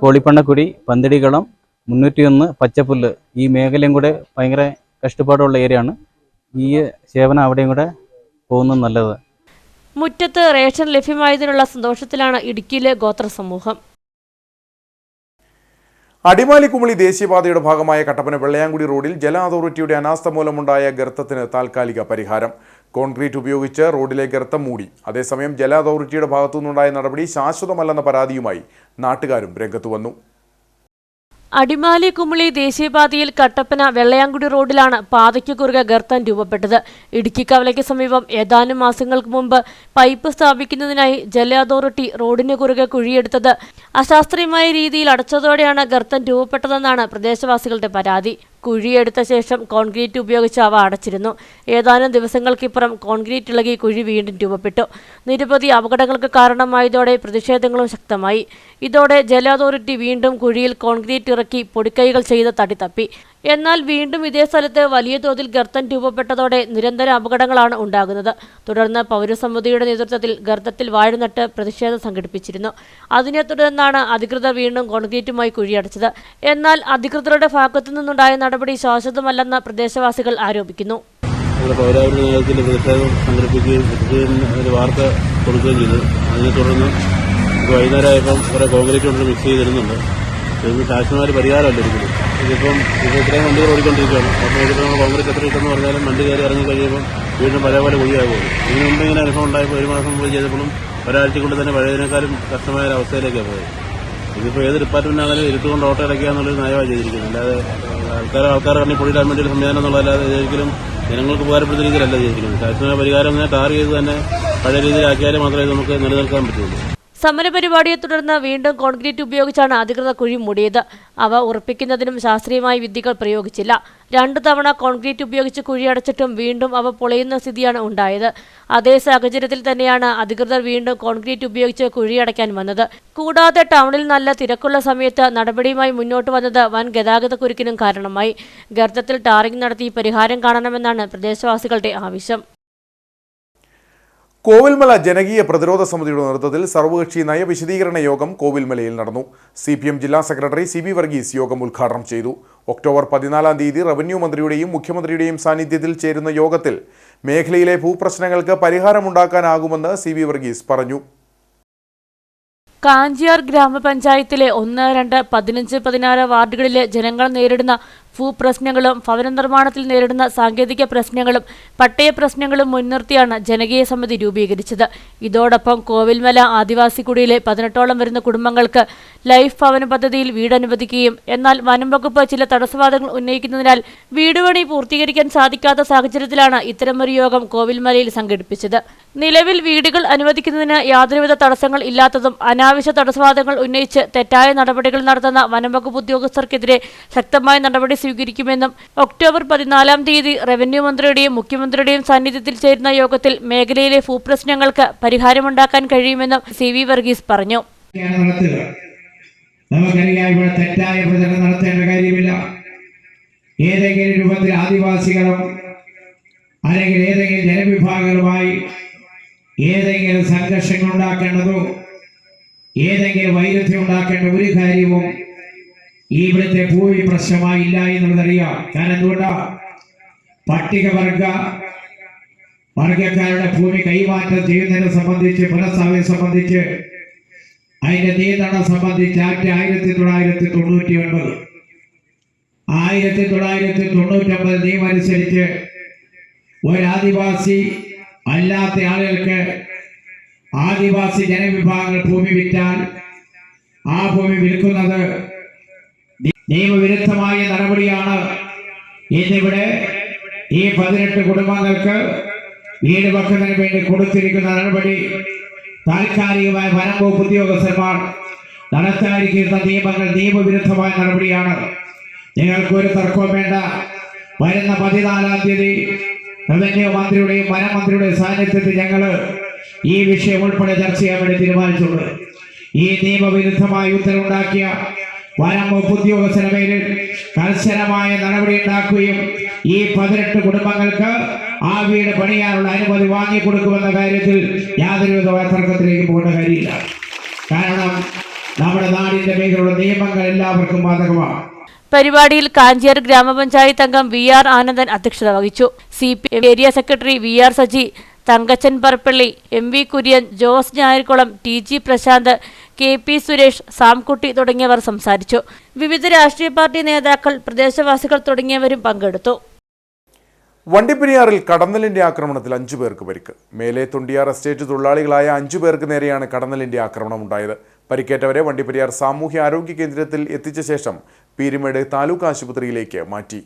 കോളിപ്പണ്ണക്കുടി, പന്തടികളം, 301 പച്ചപ്പുല്ല് ഈ മേഖലയും കൂടെ ഭയങ്കര കഷ്ടപ്പാടുള്ള ഏരിയയാണ്. ഈ സേവനം അവിടെയും കൂടെ പോകുന്നത് നല്ലത്. മുറ്റത്ത് റേഷൻ ലഭ്യമായതിനുള്ള സന്തോഷത്തിലാണ് ഇടുക്കിയിലെ ഗോത്ര സമൂഹം. അടിമാലി കുമളി ദേശീയപാതയുടെ ഭാഗമായ കട്ടപ്പന വെള്ളയാങ്കുടി റോഡിൽ ജല അതോറിറ്റിയുടെ അനാസ്ഥ മൂലമുണ്ടായ ഗർത്തത്തിന് താൽക്കാലിക പരിഹാരം. കോൺക്രീറ്റ് ഉപയോഗിച്ച് റോഡിലെ ഗർത്തം മൂടി. അതേസമയം ജല അതോറിറ്റിയുടെ ഭാഗത്തുനിന്നുണ്ടായ നടപടി ശാശ്വതമല്ലെന്ന പരാതിയുമായി നാട്ടുകാരും രംഗത്തു വന്നു. അടിമാലി കുമളി ദേശീയപാതയിൽ കട്ടപ്പന വെള്ളയാങ്കുടി റോഡിലാണ് പാതയ്ക്ക് കുറുകെ ഗർത്തം രൂപപ്പെട്ടത്. ഇടുക്കി കവലയ്ക്ക് സമീപം ഏതാനും മാസങ്ങൾക്ക് മുമ്പ് പൈപ്പ് സ്ഥാപിക്കുന്നതിനായി ജല അതോറിറ്റി റോഡിന് കുറുകെ കുഴിയെടുത്തത് അശാസ്ത്രീയമായ രീതിയിൽ അടച്ചതോടെയാണ് ഗർത്തം രൂപപ്പെട്ടതെന്നാണ് പ്രദേശവാസികളുടെ പരാതി. കുഴിയെടുത്ത ശേഷം കോൺക്രീറ്റ് ഉപയോഗിച്ച് അവ അടച്ചിരുന്നു. ഏതാനും ദിവസങ്ങൾക്കിപ്പുറം കോൺക്രീറ്റ് ഇളകി കുഴി വീണ്ടും രൂപപ്പെട്ടു. നിരവധി അപകടങ്ങൾക്ക് കാരണമായതോടെ പ്രതിഷേധങ്ങളും ശക്തമായി. ഇതോടെ ജല അതോറിറ്റി വീണ്ടും കുഴിയിൽ കോൺക്രീറ്റ് ഇറക്കി പൊടിക്കൈകൾ ചെയ്ത് തട്ടിത്തപ്പി. എന്നാൽ വീണ്ടും ഇതേ സ്ഥലത്ത് വലിയ തോതിൽ ഗർത്തം രൂപപ്പെട്ടതോടെ നിരന്തര അപകടങ്ങളാണ് ഉണ്ടാകുന്നത്. തുടർന്ന് പൗരസമിതിയുടെ നേതൃത്വത്തിൽ ഗർത്തത്തിൽ വാഴനട്ട് പ്രതിഷേധം സംഘടിപ്പിച്ചിരുന്നു. അതിനെ തുടർന്നാണ് അധികൃതർ വീണ്ടും കോൺക്രീറ്റുമായി കുഴിയടച്ചത്. എന്നാൽ അധികൃതരുടെ ഭാഗത്തു നിന്നുണ്ടായ നടപടി ശാശ്വതമല്ലെന്ന് പ്രദേശവാസികൾ ആരോപിക്കുന്നു. പൗരാവരുടെ നേതൃത്വത്തിൽ പ്രതിഷേധം സംഘടിപ്പിക്കുകയും ഒരു വാർത്ത കൊടുക്കുകയും ചെയ്തു. അതിനെ തുടർന്ന് വൈകുന്നേരമായപ്പം കുറേ കോൺക്രീറ്റ് കൊണ്ട് മിക്സ് ചെയ്തിരുന്നുണ്ട്. ഇതൊന്നും ശാശ്വതമായ പരിഹാരമല്ല ഒരിക്കലും. ഇതിപ്പം ഇത്രയും വണ്ടികൾ ഓടിക്കൊണ്ടിരിക്കുകയാണ്. അപ്പോൾ ഇതിപ്പോൾ നമ്മൾ കോൺക്രീറ്റ് എത്ര കിട്ടുമെന്ന് പറഞ്ഞാലും വണ്ടി കയറി ഇറങ്ങി കഴിയുമ്പോൾ വീണ്ടും പഴയ പോലെ കുഴിയാകും. ഇതിനു മുമ്പ് ഇങ്ങനെ അനുഭവം ഉണ്ടായപ്പോൾ 1 മാസം മുമ്പ് ചെയ്തപ്പോഴും ഒരാഴ്ച തന്നെ പഴയതിനേക്കാളും കഷ്ടമായ ഒരു അവസ്ഥയിലേക്കാണ് പോയത്. ഇതിപ്പോൾ ഏത് ഡിപ്പാർട്ട്മെൻറ്റാണെങ്കിലും ഇരുട്ടുകൊണ്ട് ഓട്ടോ അടയ്ക്കുക എന്നുള്ളൊരു നയമാണ് ചെയ്തിരിക്കുന്നത്. അല്ലാതെ ആൾക്കാർ ഇറങ്ങി പൊടിയിടാൻ വേണ്ടി ഒരു സംവിധാനം എന്നുള്ളതല്ലാതെ ഇതൊരിക്കലും ജനങ്ങൾക്ക് ഉപകാരപ്പെടുന്ന രീതിയിലല്ല ചെയ്തിരിക്കുന്നത്. ശാശ്വതമായ പരിഹാരം ടാർ ചെയ്ത് തന്നെ പഴയ രീതിയിലാക്കിയാലും മാത്രമേ നമുക്ക് നിലനിൽക്കാൻ പറ്റുള്ളൂ. സമരപരിപാടിയെ തുടർന്ന് വീണ്ടും കോൺക്രീറ്റ് ഉപയോഗിച്ചാണ് അധികൃതർ കുഴി മൂടിയത്. അവ ഉറപ്പിക്കുന്നതിനും ശാസ്ത്രീയമായ വിദ്യകൾ പ്രയോഗിച്ചില്ല. 2 തവണ കോൺക്രീറ്റ് ഉപയോഗിച്ച് കുഴിയടച്ചിട്ടും വീണ്ടും അവ പൊളിയുന്ന സ്ഥിതിയാണ് ഉണ്ടായത്. അതേ സാഹചര്യത്തിൽ തന്നെയാണ് അധികൃതർ വീണ്ടും കോൺക്രീറ്റ് ഉപയോഗിച്ച് കുഴിയടയ്ക്കാൻ വന്നത്. കൂടാതെ ടൗണിൽ നല്ല തിരക്കുള്ള സമയത്ത് നടപടിയുമായി മുന്നോട്ട് വന്നത് വൻ ഗതാഗത കുരുക്കിനും കാരണമായി. ഗർത്തത്തിൽ ടാറിംഗ് നടത്തി പരിഹാരം കാണണമെന്നാണ് പ്രദേശവാസികളുടെ ആവശ്യം. കോവിൽമല ജനകീയ പ്രതിരോധ സമിതിയുടെ നേതൃത്വത്തിൽ സർവകക്ഷി നയവിശദീകരണ യോഗം കോവിൽമലയിൽ നടന്നു. CPM ജില്ലാ സെക്രട്ടറി CB വർഗീസ് യോഗം ഉദ്ഘാടനം ചെയ്തു. ഒക്ടോബർ 14-ാം തീയതി റവന്യൂ മന്ത്രിയുടെയും മുഖ്യമന്ത്രിയുടെയും സാന്നിധ്യത്തിൽ ചേരുന്ന യോഗത്തിൽ മേഖലയിലെ ഭൂപ്രശ്നങ്ങൾക്ക് പരിഹാരമുണ്ടാക്കാനാകുമെന്ന് CB വർഗീസ് പറഞ്ഞു. കാഞ്ചിയാർ ഗ്രാമപഞ്ചായത്തിലെ 1, 2, 15, 16 വാർഡുകളിലെ ജനങ്ങൾ നേരിടുന്ന ഭൂപ്രശ്നങ്ങളും ഭവന നിർമ്മാണത്തിൽ നേരിടുന്ന സാങ്കേതിക പ്രശ്നങ്ങളും പട്ടയ പ്രശ്നങ്ങളും മുൻനിർത്തിയാണ് ജനകീയ സമിതി രൂപീകരിച്ചത്. ഇതോടൊപ്പം കോവിൽമല ആദിവാസി കുടിയിലെ 18ഓളം വരുന്ന കുടുംബങ്ങൾക്ക് ലൈഫ് ഭവന പദ്ധതിയിൽ വീട് അനുവദിക്കുകയും എന്നാൽ വനം വകുപ്പ് ചില തടസ്സവാദങ്ങൾ ഉന്നയിക്കുന്നതിനാൽ വീട് പണി പൂർത്തീകരിക്കാൻ സാധിക്കാത്ത സാഹചര്യത്തിലാണ് ഇത്തരമൊരു യോഗം കോവിൽമലയിൽ സംഘടിപ്പിച്ചത്. നിലവിൽ വീടുകൾ അനുവദിക്കുന്നതിന് യാതൊരുവിധ തടസ്സങ്ങൾ ഇല്ലാത്തതും അനാവശ്യ തടസ്സവാദങ്ങൾ ഉന്നയിച്ച് തെറ്റായ നടപടികൾ നടത്തുന്ന വനം വകുപ്പ് ഉദ്യോഗസ്ഥർക്കെതിരെ ശക്തമായ നടപടി സ്വീകരിക്കുമെന്നും ഒക്ടോബർ 14-ാം തീയതി റവന്യൂ മന്ത്രിയുടെയും മുഖ്യമന്ത്രിയുടെയും സാന്നിധ്യത്തിൽ ചേരുന്ന യോഗത്തിൽ മേഖലയിലെ ഭൂപ്രശ്നങ്ങൾക്ക് പരിഹാരമുണ്ടാക്കാൻ കഴിയുമെന്നും CB വർഗീസ് പറഞ്ഞു. നമുക്കറിയാം, ഇവിടെ തെറ്റായ പ്രചരണം നടത്തേണ്ട കാര്യമില്ല. ഏതെങ്കിലും രൂപത്തിൽ ആദിവാസികളും അല്ലെങ്കിൽ ഏതെങ്കിലും ജനവിഭാഗങ്ങളുമായി ഏതെങ്കിലും സംഘർഷങ്ങൾ ഉണ്ടാക്കേണ്ടതോ ഏതെങ്കിലും വൈരുദ്ധ്യം ഉണ്ടാക്കേണ്ട ഒരു കാര്യവും ഇവിടുത്തെ ഭൂമി പ്രശ്നമായില്ല എന്നുള്ളതറിയാം. കാരണം എന്തുകൊണ്ടാ? വർഗക്കാരുടെ ഭൂമി കൈമാറ്റം ചെയ്യുന്നതിനെ സംബന്ധിച്ച് പുനഃസ്ഥാപനം സംബന്ധിച്ച് അതിന്റെ നിയന്ത്രണം സംബന്ധിച്ച് ആക്ട് 1999 നിയമം അനുസരിച്ച് ഒരാദിവാസി അല്ലാത്ത ആളുകൾക്ക് ആദിവാസി ജനവിഭാഗങ്ങൾ ഭൂമി വിറ്റാൽ ആ ഭൂമി വിൽക്കുന്നത് നിയമവിരുദ്ധമായ നടപടിയാണ്. ഇന്നിവിടെ ഈ 18 കുടുംബങ്ങൾക്ക് വീട് വെക്കുന്നതിന് വേണ്ടി കൊടുത്തിരിക്കുന്ന നടപടി താൽക്കാലികമായ വനം വകുപ്പ് ഉദ്യോഗസ്ഥന്മാർ നടത്താതിരിക്കുന്ന നിയമങ്ങൾ നിയമവിരുദ്ധമായ നടപടിയാണ്. നിങ്ങൾക്കൊരു തർക്കവും വേണ്ട. വരുന്ന 14-ാം തീയതി റവന്യൂ മന്ത്രിയുടെയും വനമന്ത്രിയുടെയും സാന്നിധ്യത്തിൽ ഞങ്ങൾ ഈ വിഷയം ഉൾപ്പെടെ ചർച്ച ചെയ്യാൻ വേണ്ടി തീരുമാനിച്ചിട്ടുണ്ട്. ഈ നിയമവിരുദ്ധമായ ഉത്തരവുണ്ടാക്കിയ വനം വകുപ്പ് ഉദ്യോഗസ്ഥരുടെ പേരിൽ കർശനമായ നടപടി ഉണ്ടാക്കുകയും ഈ 18 കുടുംബങ്ങൾക്ക് ആ വീട് പണിയാനുള്ള അനുമതി വാങ്ങിക്കൊടുക്കുമെന്ന കാര്യത്തിൽ യാതൊരുവിധ തർക്കത്തിലേക്ക് പോകേണ്ട കാര്യമില്ല. കാരണം നമ്മുടെ നാടിന്റെ മേഖലയുള്ള നിയമങ്ങൾ എല്ലാവർക്കും ബാധകമാണ്. പരിപാടിയിൽ കാഞ്ചിയാർ ഗ്രാമപഞ്ചായത്ത് അംഗം VR ആനന്ദൻ അധ്യക്ഷത വഹിച്ചു. CPM area secretary VR Saji, Thankachan Parappally, MV Kurian, Jose Njayarkulam, TG Prashanth, KP Suresh, Samkutty തുടങ്ങിയവർ സംസാരിച്ചു. വിവിധ രാഷ്ട്രീയ പാർട്ടി നേതാക്കൾ, പ്രദേശവാസികൾ തുടങ്ങിയവരും പങ്കെടുത്തു. വണ്ടിപ്പെരിയാറിൽ കടന്നലിന്റെ ആക്രമണത്തിൽ 5 പേർക്ക് പരിക്ക്. മേലെ തൊണ്ടിയാർ എസ്റ്റേറ്റ് തൊഴിലാളികളായ 5 പേർക്ക് നേരെയാണ് കടന്നലിന്റെ ആക്രമണം ഉണ്ടായത്. പരിക്കേറ്റവരെ വണ്ടിപ്പെരിയാർ സാമൂഹ്യ ആരോഗ്യ കേന്ദ്രത്തിൽ എത്തിച്ച ശേഷം പീരുമേട് താലൂക്ക് ആശുപത്രിയിലേക്ക് മാറ്റി.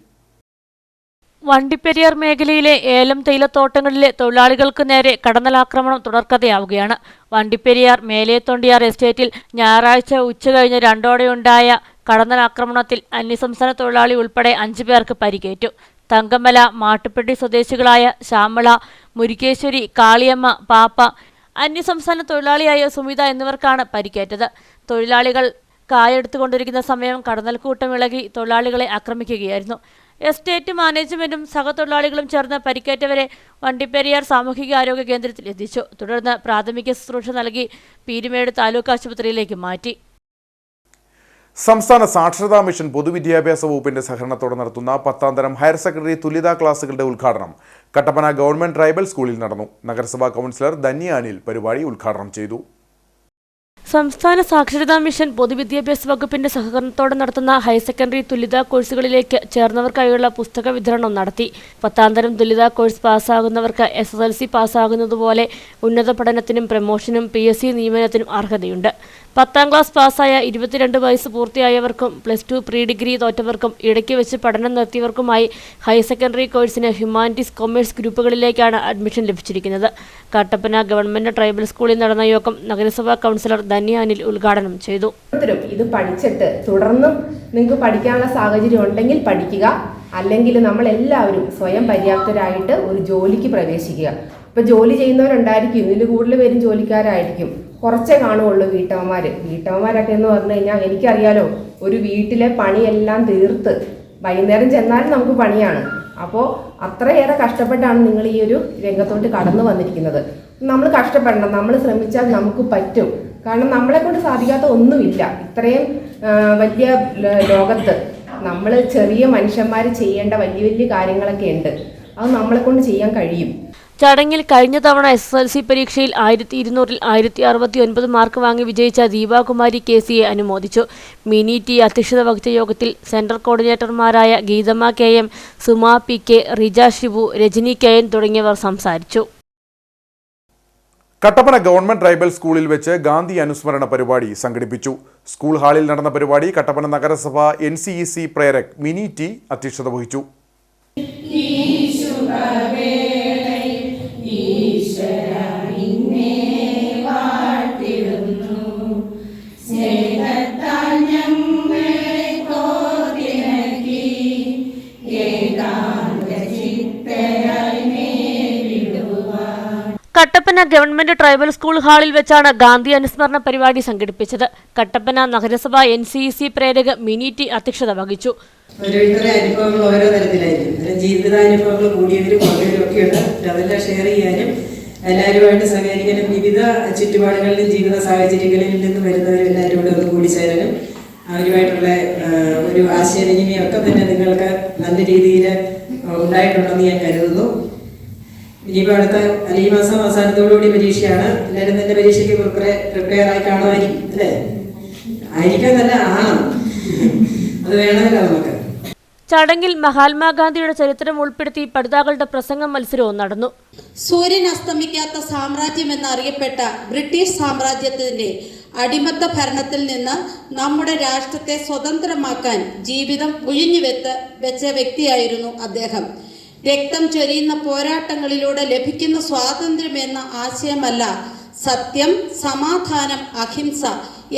വണ്ടിപ്പെരിയാർ മേഖലയിലെ ഏലം തേയിലത്തോട്ടങ്ങളിലെ തൊഴിലാളികൾക്ക് നേരെ കടന്നലാക്രമണം തുടർക്കഥയാവുകയാണ്. വണ്ടിപ്പെരിയാർ മേലേത്തൊണ്ടിയാർ എസ്റ്റേറ്റിൽ ഞായറാഴ്ച ഉച്ചകഴിഞ്ഞ് 2:00 കടന്നലാക്രമണത്തിൽ അന്യസംസ്ഥാന തൊഴിലാളി ഉൾപ്പെടെ 5 പേർക്ക് പരിക്കേറ്റു. തങ്കമല, മാട്ടുപ്പെട്ടി സ്വദേശികളായ ശ്യാമള, മുരിക്കേശ്വരി, കാളിയമ്മ, പാപ്പ, അന്യസംസ്ഥാന തൊഴിലാളിയായ സുമിത എന്നിവർക്കാണ് പരിക്കേറ്റത്. തൊഴിലാളികൾ കായെടുത്തുകൊണ്ടിരിക്കുന്ന സമയം കടന്നൽക്കൂട്ടം ഇളകി തൊഴിലാളികളെ ആക്രമിക്കുകയായിരുന്നു. എസ്റ്റേറ്റ് മാനേജ്മെന്റും സഹതൊഴിലാളികളും ചേർന്ന് പരിക്കേറ്റവരെ വണ്ടിപ്പെരിയാർ സാമൂഹികാരോഗ്യ കേന്ദ്രത്തിൽ എത്തിച്ചു. തുടർന്ന് പ്രാഥമിക ശുശ്രൂഷ നൽകി പീരുമേട് താലൂക്ക് ആശുപത്രിയിലേക്ക് മാറ്റി. സംസ്ഥാന സാക്ഷരതാ മിഷൻ പൊതുവിദ്യാഭ്യാസ വകുപ്പിന്റെ സഹകരണത്തോടെ നടത്തുന്ന 10ാം തരം ഹയർ സെക്കൻഡറി തുല്യതാ ക്ലാസുകളുടെ ഉദ്ഘാടനം കട്ടപ്പന ഗവൺമെന്റ് ട്രൈബൽ സ്കൂളിൽ നടന്നു. നഗരസഭാ കൗൺസിലർ ധന്യ അനിൽ പരിപാടി ഉദ്ഘാടനം ചെയ്തു. സംസ്ഥാന സാക്ഷരതാ മിഷൻ പൊതുവിദ്യാഭ്യാസ വകുപ്പിന്റെ സഹകരണത്തോടെ നടത്തുന്ന ഹയർ സെക്കൻഡറി തുല്യതാ കോഴ്സുകളിലേക്ക് ചേർന്നവർക്കായുള്ള പുസ്തക വിതരണം നടത്തി. 10ാം തരം തുല്യതാ കോഴ്സ് പാസ്സാകുന്നവർക്ക് SSLC പാസ്സാകുന്നതുപോലെ ഉന്നത പഠനത്തിനും പ്രമോഷനും PSC നിയമനത്തിനും അർഹതയുണ്ട്. 10ാം ക്ലാസ് പാസ്സായ 22 വയസ്സ് പൂർത്തിയായവർക്കും +2 പ്രീ ഡിഗ്രി തോറ്റവർക്കും ഇടയ്ക്ക് വെച്ച് പഠനം നിർത്തിയവർക്കുമായി ഹയർ സെക്കൻഡറി കോഴ്സിന് ഹ്യൂമാനിറ്റീസ്, കൊമേഴ്സ് ഗ്രൂപ്പുകളിലേക്കാണ് അഡ്മിഷൻ ലഭിച്ചിരിക്കുന്നത്. കട്ടപ്പന ഗവൺമെന്റ് ട്രൈബൽ സ്കൂളിൽ നടന്ന യോഗം നഗരസഭാ കൗൺസിലർ ധന്യ അനിൽ ഉദ്ഘാടനം ചെയ്തു. ഇത് പഠിച്ചിട്ട് തുടർന്നും നിങ്ങൾക്ക് പഠിക്കാനുള്ള സാഹചര്യം ഉണ്ടെങ്കിൽ പഠിക്കുക, അല്ലെങ്കിൽ നമ്മളെല്ലാവരും സ്വയം പര്യാപ്തരായിട്ട് ഒരു ജോലിക്ക് പ്രവേശിക്കുക. ഇപ്പോൾ ജോലി ചെയ്യുന്നവരുണ്ടായിരിക്കും, ഇതിൽ കൂടുതൽ പേരും ജോലിക്കാരായിരിക്കും. കുറച്ചേ കാണുകയുള്ളൂ വീട്ടമ്മമാരൊക്കെ എന്ന് പറഞ്ഞു കഴിഞ്ഞാൽ എനിക്കറിയാലോ, ഒരു വീട്ടിലെ പണിയെല്ലാം തീർത്ത് വൈകുന്നേരം ചെന്നാലും നമുക്ക് പണിയാണ്. അപ്പോൾ അത്രയേറെ കഷ്ടപ്പെട്ടാണ് നിങ്ങൾ ഈ ഒരു രംഗത്തോട്ട് കടന്നു വന്നിരിക്കുന്നത്. നമ്മൾ കഷ്ടപ്പെടണം, നമ്മൾ ശ്രമിച്ചാൽ നമുക്ക് പറ്റും. കാരണം നമ്മളെ കൊണ്ട് സാധിക്കാത്ത ഒന്നുമില്ല. ഇത്രയും വലിയ ലോകത്ത് നമ്മൾ ചെറിയ മനുഷ്യന്മാർ ചെയ്യേണ്ട വലിയ വലിയ കാര്യങ്ങളൊക്കെ ഉണ്ട്. അത് നമ്മളെ കൊണ്ട് ചെയ്യാൻ കഴിയും. ചടങ്ങിൽ കഴിഞ്ഞ തവണ SSLC പരീക്ഷയിൽ 1200-ൽ 1069 മാർക്ക് വാങ്ങി വിജയിച്ച ദീപാകുമാരി KCയെ അനുമോദിച്ചു. മിനി ടി അധ്യക്ഷത വഹിച്ച യോഗത്തിൽ സെൻട്രൽ കോർഡിനേറ്റർമാരായ Geethamma KM, Suma PK, Rija Shibu, Rajani KN തുടങ്ങിയവർ സംസാരിച്ചു. കട്ടപ്പന ഗവൺമെന്റ് ട്രൈബൽ സ്കൂളിൽ വെച്ച് ഗാന്ധി അനുസ്മരണ പരിപാടി സംഘടിപ്പിച്ചു. സ്കൂൾ ഹാളിൽ നടന്ന പരിപാടി കട്ടപ്പന നഗരസഭ NCEC പ്രേരക് മിനി ടി അധ്യക്ഷത വഹിച്ചു. കട്ടപ്പന ഗവൺമെന്റ് ട്രൈബൽ സ്കൂൾ ഹാളിൽ വെച്ചാണ് ഗാന്ധി അനുസ്മരണ പരിപാടി സംഘടിപ്പിച്ചത്. കട്ടപ്പന നഗരസഭ NCEC പ്രേരക് മിനി ടി അധ്യക്ഷത വഹിച്ചു. ഓരോരുത്തരുടെ അനുഭവങ്ങൾ ഓരോ തരത്തിലായിരിക്കും. ജീവിതാനുഭവങ്ങൾ കൂടിയവരും കുറഞ്ഞവരും ഒക്കെയുണ്ട്. അതെല്ലാം ഷെയർ ചെയ്യാനും എല്ലാവരുമായിട്ട് സഹകരിക്കാനും വിവിധ ചുറ്റുപാടുകളിലും ജീവിത സാഹചര്യങ്ങളിൽ നിന്ന് വരുന്നവരും എല്ലാവരും കൂടെ ഒന്ന് കൂടിച്ചേരാനും അവരുമായിട്ടുള്ള ഒരു ആശയവിനിമയം ഒക്കെ തന്നെ നിങ്ങൾക്ക് നല്ല രീതിയിൽ ഉണ്ടായിട്ടുണ്ടെന്ന് ഞാൻ കരുതുന്നു. ഇനിയിപ്പോൾ അടുത്ത ഈ മാസം അവസാനത്തോടുകൂടി പരീക്ഷയാണ്. എല്ലാവരും തന്നെ പരീക്ഷയ്ക്ക് പ്രിപ്പയർ ആയി കാണുമായിരിക്കും അല്ലേ? ആയിരിക്കാൻ തന്നെ ആണ്, അത് വേണമല്ലോ നമുക്ക്. ചടങ്ങിൽ മഹാത്മാഗാന്ധിയുടെ ചരിത്രം ഉൾപ്പെടുത്തി പഠിതാക്കളുടെ പ്രസംഗ മത്സരവും നടന്നു. സൂര്യൻ അസ്തമിക്കാത്ത സാമ്രാജ്യം എന്നറിയപ്പെട്ട ബ്രിട്ടീഷ് സാമ്രാജ്യത്തിന്റെ അടിമത്ത ഭരണത്തിൽ നിന്ന് നമ്മുടെ രാഷ്ട്രത്തെ സ്വതന്ത്രമാക്കാൻ ജീവിതം വെച്ച വ്യക്തിയായിരുന്നു അദ്ദേഹം. രക്തം ചൊരിയുന്ന പോരാട്ടങ്ങളിലൂടെ ലഭിക്കുന്ന സ്വാതന്ത്ര്യം എന്ന ആശയമല്ല, സത്യം, സമാധാനം, അഹിംസ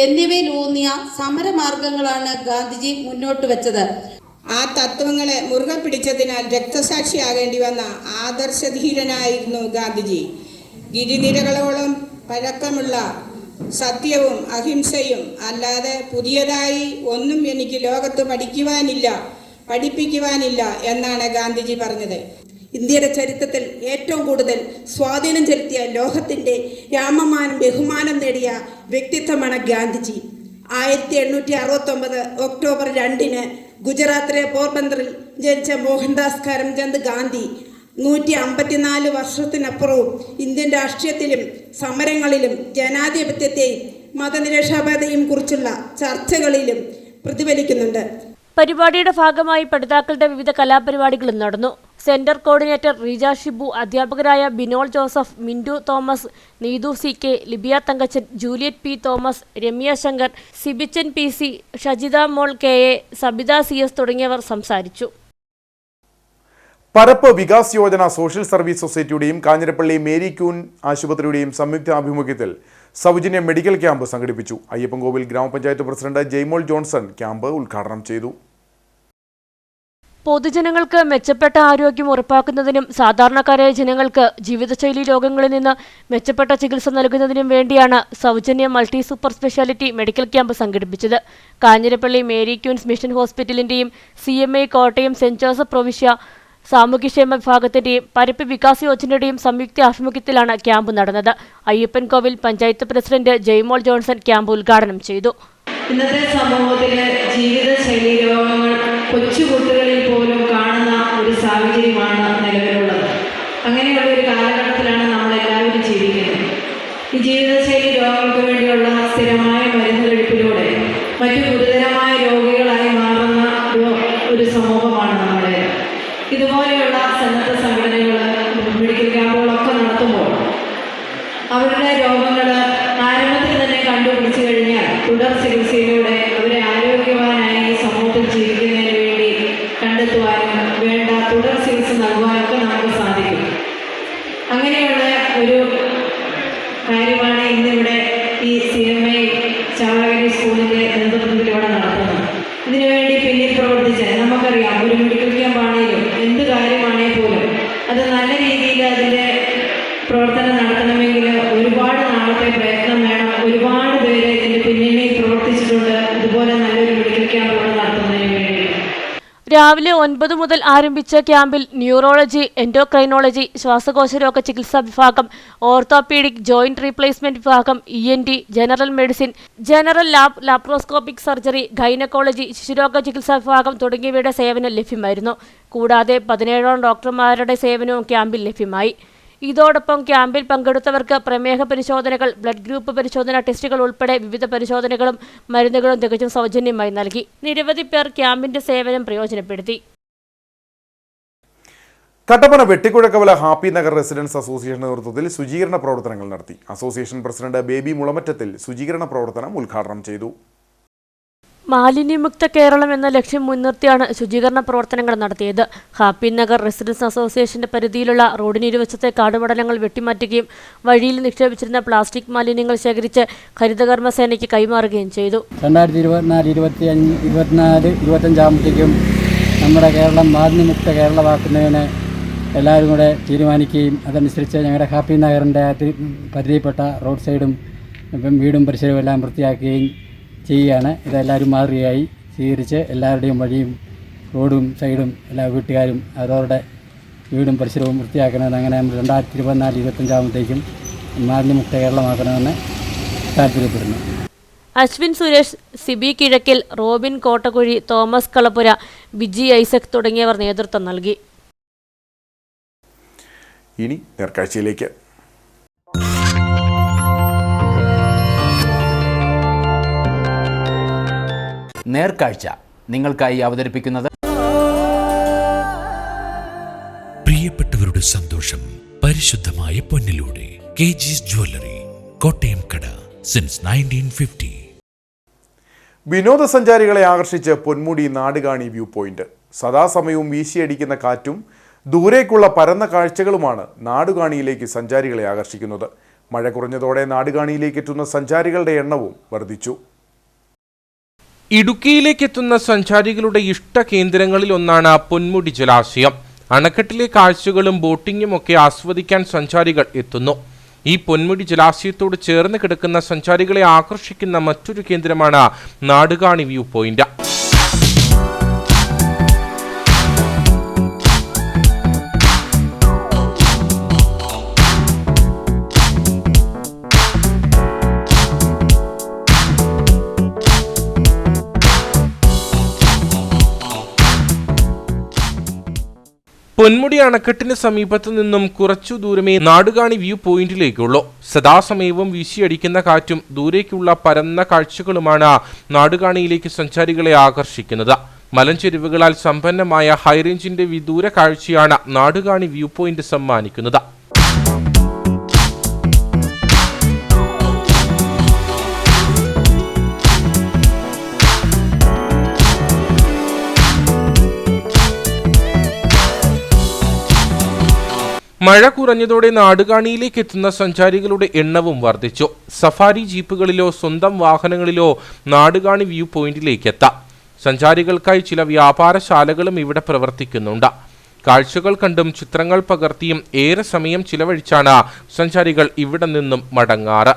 എന്നിവയിലൂന്നിയ സമരമാർഗങ്ങളാണ് ഗാന്ധിജി മുന്നോട്ട് വെച്ചത്. ആ തത്വങ്ങളെ മുറുകെ പിടിച്ചതിനാൽ രക്തസാക്ഷിയാകേണ്ടി വന്ന ആദർശധീരനായിരുന്നു ഗാന്ധിജി. ഗിരിനിരകളോളം പഴക്കമുള്ള സത്യവും അഹിംസയും അല്ലാതെ പുതിയതായി ഒന്നും എനിക്ക് ലോകത്ത് പഠിപ്പിക്കുവാനില്ല എന്നാണ് ഗാന്ധിജി പറഞ്ഞത്. ഇന്ത്യയുടെ ചരിത്രത്തിൽ ഏറ്റവും കൂടുതൽ സ്വാധീനം ചെലുത്തിയ ലോകത്തിൻ്റെ രാമമാനം ബഹുമാനം നേടിയ വ്യക്തിത്വമാണ് ഗാന്ധിജി. 1869 ഒക്ടോബർ 2 ഗുജറാത്തിലെ പോർബന്തറിൽ ജനിച്ച മോഹൻദാസ് കരംചന്ദ് ഗാന്ധി 154 വർഷത്തിനപ്പുറവും ഇന്ത്യൻ രാഷ്ട്രീയത്തിലും സമരങ്ങളിലും ജനാധിപത്യത്തെയും മതനിരക്ഷേപതയും കുറിച്ചുള്ള ചർച്ചകളിലും പ്രതിഫലിക്കുന്നുണ്ട്. പരിപാടിയുടെ ഭാഗമായി പഠിതാക്കളുടെ വിവിധ കലാപരിപാടികളും നടന്നു. സെന്റർ കോർഡിനേറ്റർ റീജ ഷിബു, അധ്യാപകരായ Binol Joseph, Mintu Thomas, Neethu CK, Libiya Thankachan, Juliet P. Thomas, Ramya Shankar, Sibichan PC, Shajitha Mol KA, Sabitha CS തുടങ്ങിയവർ സംസാരിച്ചു. പരപ്പ് വികാസ് യോജന സോഷ്യൽ സർവീസ് സൊസൈറ്റിയുടെയും കാഞ്ഞിരപ്പള്ളി മേരി ക്യൂൻ ആശുപത്രിയുടെയും സംയുക്ത ആഭിമുഖ്യത്തിൽ സൗജന്യ മെഡിക്കൽ ക്യാമ്പ് സംഘടിപ്പിച്ചു. അയ്യപ്പൻകോവിൽ ഗ്രാമപഞ്ചായത്ത് പ്രസിഡന്റ് ജയ്മോൾ ജോൺസൺ ക്യാമ്പ് ഉദ്ഘാടനം ചെയ്തു. പൊതുജനങ്ങൾക്ക് മെച്ചപ്പെട്ട ആരോഗ്യം ഉറപ്പാക്കുന്നതിനും സാധാരണക്കാരായ ജനങ്ങൾക്ക് ജീവിതശൈലി രോഗങ്ങളിൽ നിന്ന് മെച്ചപ്പെട്ട ചികിത്സ നൽകുന്നതിനും വേണ്ടിയാണ് സൗജന്യ multi super speciality medical camp സംഘടിപ്പിച്ചത്. കാഞ്ഞിരപ്പള്ളി മേരി ക്യൂൻസ് മിഷൻ ഹോസ്പിറ്റലിന്റെയും CMI കോട്ടയം സെന്റ് ജോസഫ് പ്രവിശ്യ സാമൂഹ്യക്ഷേമ വിഭാഗത്തിന്റെയും പരപ്പ് വികാസ് യോജനയുടെയും സംയുക്ത ആഭിമുഖ്യത്തിലാണ് ക്യാമ്പ് നടന്നത്. അയ്യപ്പൻകോവിൽ പഞ്ചായത്ത് പ്രസിഡന്റ് ജയ്മോൾ ജോൺസൺ ക്യാമ്പ് ഉദ്ഘാടനം ചെയ്തു. ഇന്നത്തെ സമൂഹത്തിലെ ജീവിതശൈലി രോഗങ്ങൾ കൊച്ചുകുട്ടികളിൽ പോലും കാണുന്ന ഒരു സാഹചര്യമാണ് നിലവിലുള്ളത്. അങ്ങനെയുള്ള ഒരു കാലഘട്ടത്തിലാണ് നമ്മളെല്ലാവരും ജീവിക്കുന്നത്. ഈ ജീവിതശൈലി രോഗങ്ങൾക്ക് വേണ്ടിയുള്ള സ്ഥിരമായ മരുന്ന് കഴിപ്പിലൂടെ മറ്റു ഗുരുതരമായ രോഗികളായി മാറുന്ന ഒരു സമൂഹമാണ് നമ്മുടെ. ഇതുപോലെയുള്ള സന്നദ്ധ സംഘടനകൾ മെഡിക്കൽ ക്യാമ്പുകളൊക്കെ നടത്തുമ്പോൾ അവരുടെ രോഗങ്ങൾ ആരംഭത്തിൽ തന്നെ കണ്ടുപിടിച്ചു കഴിഞ്ഞാൽ തുടർ ചികിത്സയിലൂടെ അവരെ ആരോഗ്യവാനായി സമൂഹത്തിൽ ജീവിക്കുന്നതിന് വേണ്ടി കണ്ടെത്തുവാനും വേണ്ട തുടർ ചികിത്സ നൽകുവാനൊക്കെ നമുക്ക് സാധിക്കും. അങ്ങനെയുള്ള ഒരു കാര്യമാണ് ഇന്നിവിടെ ഈ CMI ചാവറഗിരി സ്കൂളിൻ്റെ നേതൃത്വത്തിലൂടെ നടത്തുന്നത്. ഇതിനുവേണ്ടി പിന്നിൽ പ്രവർത്തിച്ച് നമുക്കറിയാം, ഒരു മെഡിക്കൽ ക്യാമ്പാണെങ്കിലും എന്ത് കാര്യമാണെങ്കിൽ പോലും അത് നല്ല രീതിയിൽ അതിൻ്റെ പ്രവർത്തനം നടത്തണമെങ്കിൽ ഒരുപാട് നാളത്തെ പ്രയത്നം വേണം. ഒരുപാട് പേര് ഇതിൻ്റെ പിന്നിൽ പ്രവർത്തിച്ചിട്ടുണ്ട് ഇതുപോലെ നല്ലൊരു മെഡിക്കൽ ക്യാമ്പ് ഇവിടെ നടത്തുന്നതിന് വേണ്ടി. രാവിലെ 9 മുതൽ ആരംഭിച്ച ക്യാമ്പിൽ ന്യൂറോളജി, എൻഡോക്രൈനോളജി, ശ്വാസകോശരോഗ ചികിത്സാ വിഭാഗം, ഓർത്തോപീഡിക്, ജോയിന്റ് റീപ്ലേസ്മെന്റ് വിഭാഗം, ENT, general medicine, general lab, laparoscopic surgery, gynaecology, ശിശുരോഗ ചികിത്സാ വിഭാഗം തുടങ്ങിയവയുടെ സേവനം ലഭ്യമായിരുന്നു. കൂടാതെ 17 ഡോക്ടർമാരുടെ സേവനവും ക്യാമ്പിൽ ലഭ്യമായി. ഇതോടൊപ്പം ക്യാമ്പിൽ പങ്കെടുത്തവർക്ക് പ്രമേഹ പരിശോധനകൾ, ബ്ലഡ് ഗ്രൂപ്പ് പരിശോധന ടെസ്റ്റുകൾ ഉൾപ്പെടെ വിവിധ പരിശോധനകളും മരുന്നുകളും തികച്ചും സൗജന്യമായി നൽകി. നിരവധി പേർ ക്യാമ്പിന്റെ സേവനം പ്രയോജനപ്പെടുത്തി. Kattappana Vettikuzhakavala happy Nagar residence association നേതൃത്വത്തിൽ ശുചീകരണ പ്രവർത്തനങ്ങൾ നടത്തി. അസോസിയേഷൻ പ്രസിഡന്റ് ബേബി മുളമറ്റത്തിൽ ശുചീകരണ പ്രവർത്തനം ഉദ്ഘാടനം ചെയ്തു. മാലിന്യമുക്ത കേരളം എന്ന ലക്ഷ്യം മുൻനിർത്തിയാണ് ശുചീകരണ പ്രവർത്തനങ്ങൾ നടത്തിയത്. ഹാപ്പി നഗർ റെസിഡൻസ് അസോസിയേഷന്റെ പരിധിയിലുള്ള റോഡിന് ഇരുവശത്തെ കാടുപടലങ്ങൾ വെട്ടിമാറ്റുകയും വഴിയിൽ നിക്ഷേപിച്ചിരുന്ന പ്ലാസ്റ്റിക് മാലിന്യങ്ങൾ ശേഖരിച്ച് ഹരിതകർമ്മസേനയ്ക്ക് കൈമാറുകയും ചെയ്തു. 2024-25 ആകുമ്പോഴത്തേക്കും നമ്മുടെ കേരളം മാലിന്യമുക്ത കേരളമാക്കുന്നതിന് എല്ലാവരും കൂടെ തീരുമാനിക്കുകയും അതനുസരിച്ച് ഞങ്ങളുടെ ഹാപ്പി നഗറിൻ്റെ പരിധിയിൽപ്പെട്ട റോഡ് സൈഡും വീടും പരിസരവും എല്ലാം വൃത്തിയാക്കുകയും ചെയ്യുകയാണ്. ഇതെല്ലാവരും മാതൃകയായി സ്വീകരിച്ച് എല്ലാവരുടെയും വഴിയും റോഡും സൈഡും എല്ലാ വീട്ടുകാരും അവരവരുടെ വീടും പരിസരവും വൃത്തിയാക്കണമെന്ന്, അങ്ങനെ നമ്മൾ 2024-25 ആകുമ്പോഴത്തേക്കും മാലിന്യമുക്ത കേരളമാക്കണമെന്ന് താല്പര്യപ്പെടുന്നു. അശ്വിൻ സുരേഷ്, സിബി കിഴക്കിൽ, റോബിൻ കോട്ടക്കുഴി, തോമസ് കളപ്പുര, ബിജി ഐസക് തുടങ്ങിയവർ നേതൃത്വം നൽകി. ഇനി നേർക്കാഴ്ചയിലേക്ക്. നേർക്കാഴ്ച നിങ്ങൾക്കായി അവതരിപ്പിക്കുന്നത് പ്രിയപ്പെട്ടവരുടെ സന്തോഷം പരിശുദ്ധമായ പൊന്നിലൂടെ KG's ജ്വല്ലറി, കോട്ടയം കട, സിൻസ് 1950. വിനോദസഞ്ചാരികളെ ആകർഷിച്ച് പൊന്മുടി നാടുകാണി വ്യൂ പോയിന്റ്. സദാസമയവും വീശിയടിക്കുന്ന കാറ്റും ദൂരേക്കുള്ള പരന്ന കാഴ്ചകളുമാണ് നാടുകാണിയിലേക്ക് സഞ്ചാരികളെ ആകർഷിക്കുന്നത്. മഴ കുറഞ്ഞതോടെ നാടുകാണിയിലേക്ക് എത്തുന്ന സഞ്ചാരികളുടെ എണ്ണവും വർദ്ധിച്ചു. ഇടുക്കിയിലേക്കെത്തുന്ന സഞ്ചാരികളുടെ ഇഷ്ട കേന്ദ്രങ്ങളിൽ ഒന്നാണ് പൊന്മുടി ജലാശയം. അണക്കെട്ടിലെ കാഴ്ചകളും ബോട്ടിങ്ങും ഒക്കെ ആസ്വദിക്കാൻ സഞ്ചാരികൾ എത്തുന്നു. ഈ പൊന്മുടി ജലാശയത്തോട് ചേർന്ന് കിടക്കുന്ന സഞ്ചാരികളെ ആകർഷിക്കുന്ന മറ്റൊരു കേന്ദ്രമാണ് നാടുകാണി വ്യൂ പോയിന്റ്. പൊന്മുടി അണക്കെട്ടിന് സമീപത്തു നിന്നും കുറച്ചു ദൂരമേ നാടുകാണി വ്യൂ പോയിന്റിലേക്കുള്ളൂ. സദാസമയവും വീശിയടിക്കുന്ന കാറ്റും ദൂരേക്കുള്ള പരന്ന കാഴ്ചകളുമാണ് നാടുകാണിയിലേക്ക് സഞ്ചാരികളെ ആകർഷിക്കുന്നത്. മലഞ്ചെരിവുകളാൽ സമ്പന്നമായ ഹൈറേഞ്ചിന്റെ വിദൂര കാഴ്ചയാണ് നാടുകാണി വ്യൂ പോയിന്റ് സമ്മാനിക്കുന്നത്. മഴ കുറഞ്ഞതോടെ നാടുകാണിയിലേക്ക് എത്തുന്ന സഞ്ചാരികളുടെ എണ്ണവും വർദ്ധിച്ചു. സഫാരി ജീപ്പുകളിലോ സ്വന്തം വാഹനങ്ങളിലോ നാടുകാണി വ്യൂ പോയിന്റിലേക്ക് എത്താം. സഞ്ചാരികൾക്കായി ചില വ്യാപാരശാലകളും ഇവിടെ പ്രവർത്തിക്കുന്നുണ്ട്. കാഴ്ചകൾ കണ്ടും ചിത്രങ്ങൾ പകർത്തിയും ഏറെ സമയം ചിലവഴിച്ചാണ് സഞ്ചാരികൾ ഇവിടെ നിന്നും മടങ്ങാറ്.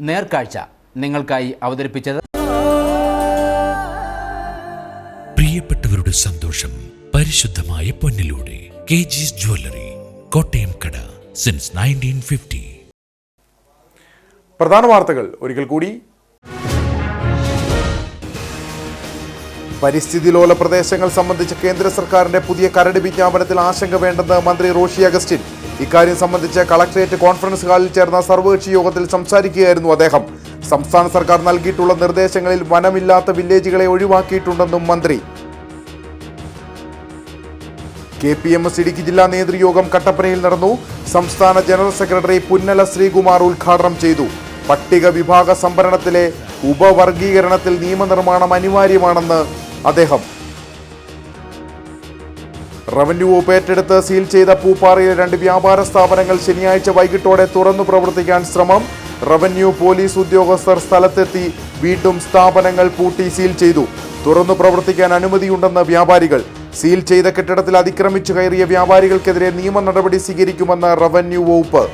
നേർക്കാഴ്ച നിങ്ങൾക്കായി അവതരിപ്പിച്ചത് പ്രിയപ്പെട്ടവരുടെ സന്തോഷം പരിശുദ്ധമായ പൊന്നിലൂടെ KG's ജ്വല്ലറി, കോട്ടയം കട, സിൻസ് 1950. പ്രധാന വാർത്തകൾ ഒരിക്കൽ കൂടി. പരിസ്ഥിതി ലോല പ്രദേശങ്ങൾ സംബന്ധിച്ച കേന്ദ്ര സർക്കാരിന്റെ പുതിയ കരട് വിജ്ഞാപനത്തിൽ ആശങ്ക വേണ്ടെന്ന് മന്ത്രി റോഷി അഗസ്റ്റിൻ. ഇക്കാര്യം സംബന്ധിച്ച് കളക്ടറേറ്റ് കോൺഫറൻസ് ഹാളിൽ ചേർന്ന സർവകക്ഷി യോഗത്തിൽ സംസാരിക്കുകയായിരുന്നു അദ്ദേഹം. സംസ്ഥാന സർക്കാർ നൽകിയിട്ടുള്ള നിർദ്ദേശങ്ങളിൽ വനമില്ലാത്ത വില്ലേജുകളെ ഒഴിവാക്കിയിട്ടുണ്ടെന്നും മന്ത്രി. KPMS ഇടുക്കി ജില്ലാ നേതൃയോഗം കട്ടപ്പനയിൽ നടന്നു. സംസ്ഥാന ജനറൽ സെക്രട്ടറി പുന്നല ശ്രീകുമാർ ഉദ്ഘാടനം ചെയ്തു. പട്ടിക വിഭാഗ സംവരണത്തിലെ ഉപവർഗീകരണത്തിൽ നിയമനിർമ്മാണം അനിവാര്യമാണെന്ന് അദ്ദേഹം. റവന്യൂ വകുപ്പ് ഏറ്റെടുത്ത് സീൽ ചെയ്ത പൂപ്പാറയിലെ 2 വ്യാപാര സ്ഥാപനങ്ങൾ ശനിയാഴ്ച വൈകിട്ടോടെ തുറന്നു പ്രവർത്തിക്കാൻ ശ്രമം. റവന്യൂ പോലീസ് ഉദ്യോഗസ്ഥർ സ്ഥലത്തെത്തി വീണ്ടും സ്ഥാപനങ്ങൾ പൂട്ടി സീൽ ചെയ്തു. തുറന്നു പ്രവർത്തിക്കാൻ അനുമതിയുണ്ടെന്ന് വ്യാപാരികൾ. സീൽ ചെയ്ത കെട്ടിടത്തിൽ അതിക്രമിച്ചു കയറിയ വ്യാപാരികൾക്കെതിരെ നിയമ നടപടി സ്വീകരിക്കുമെന്ന് റവന്യൂ വകുപ്പ്.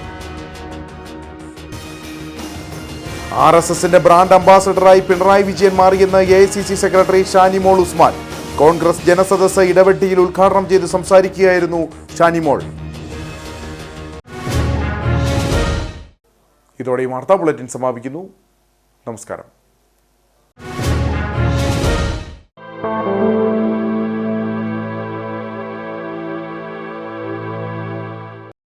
RSSന്റെ ബ്രാൻഡ് അംബാസഡറായി പിണറായി വിജയൻ മാറിയെന്ന് AICC സെക്രട്ടറി ഷാനിമോൾ ഉസ്മാൻ. കോൺഗ്രസ് ജനസദസ്സ് ഇടവെട്ടിയിൽ ഉദ്ഘാടനം ചെയ്ത് സംസാരിക്കുകയായിരുന്നു ഷാനിമോൾ. ഇതോടെ ഈ വാർത്താ ബുള്ളറ്റിൻ സമാപിക്കുന്നു. നമസ്കാരം.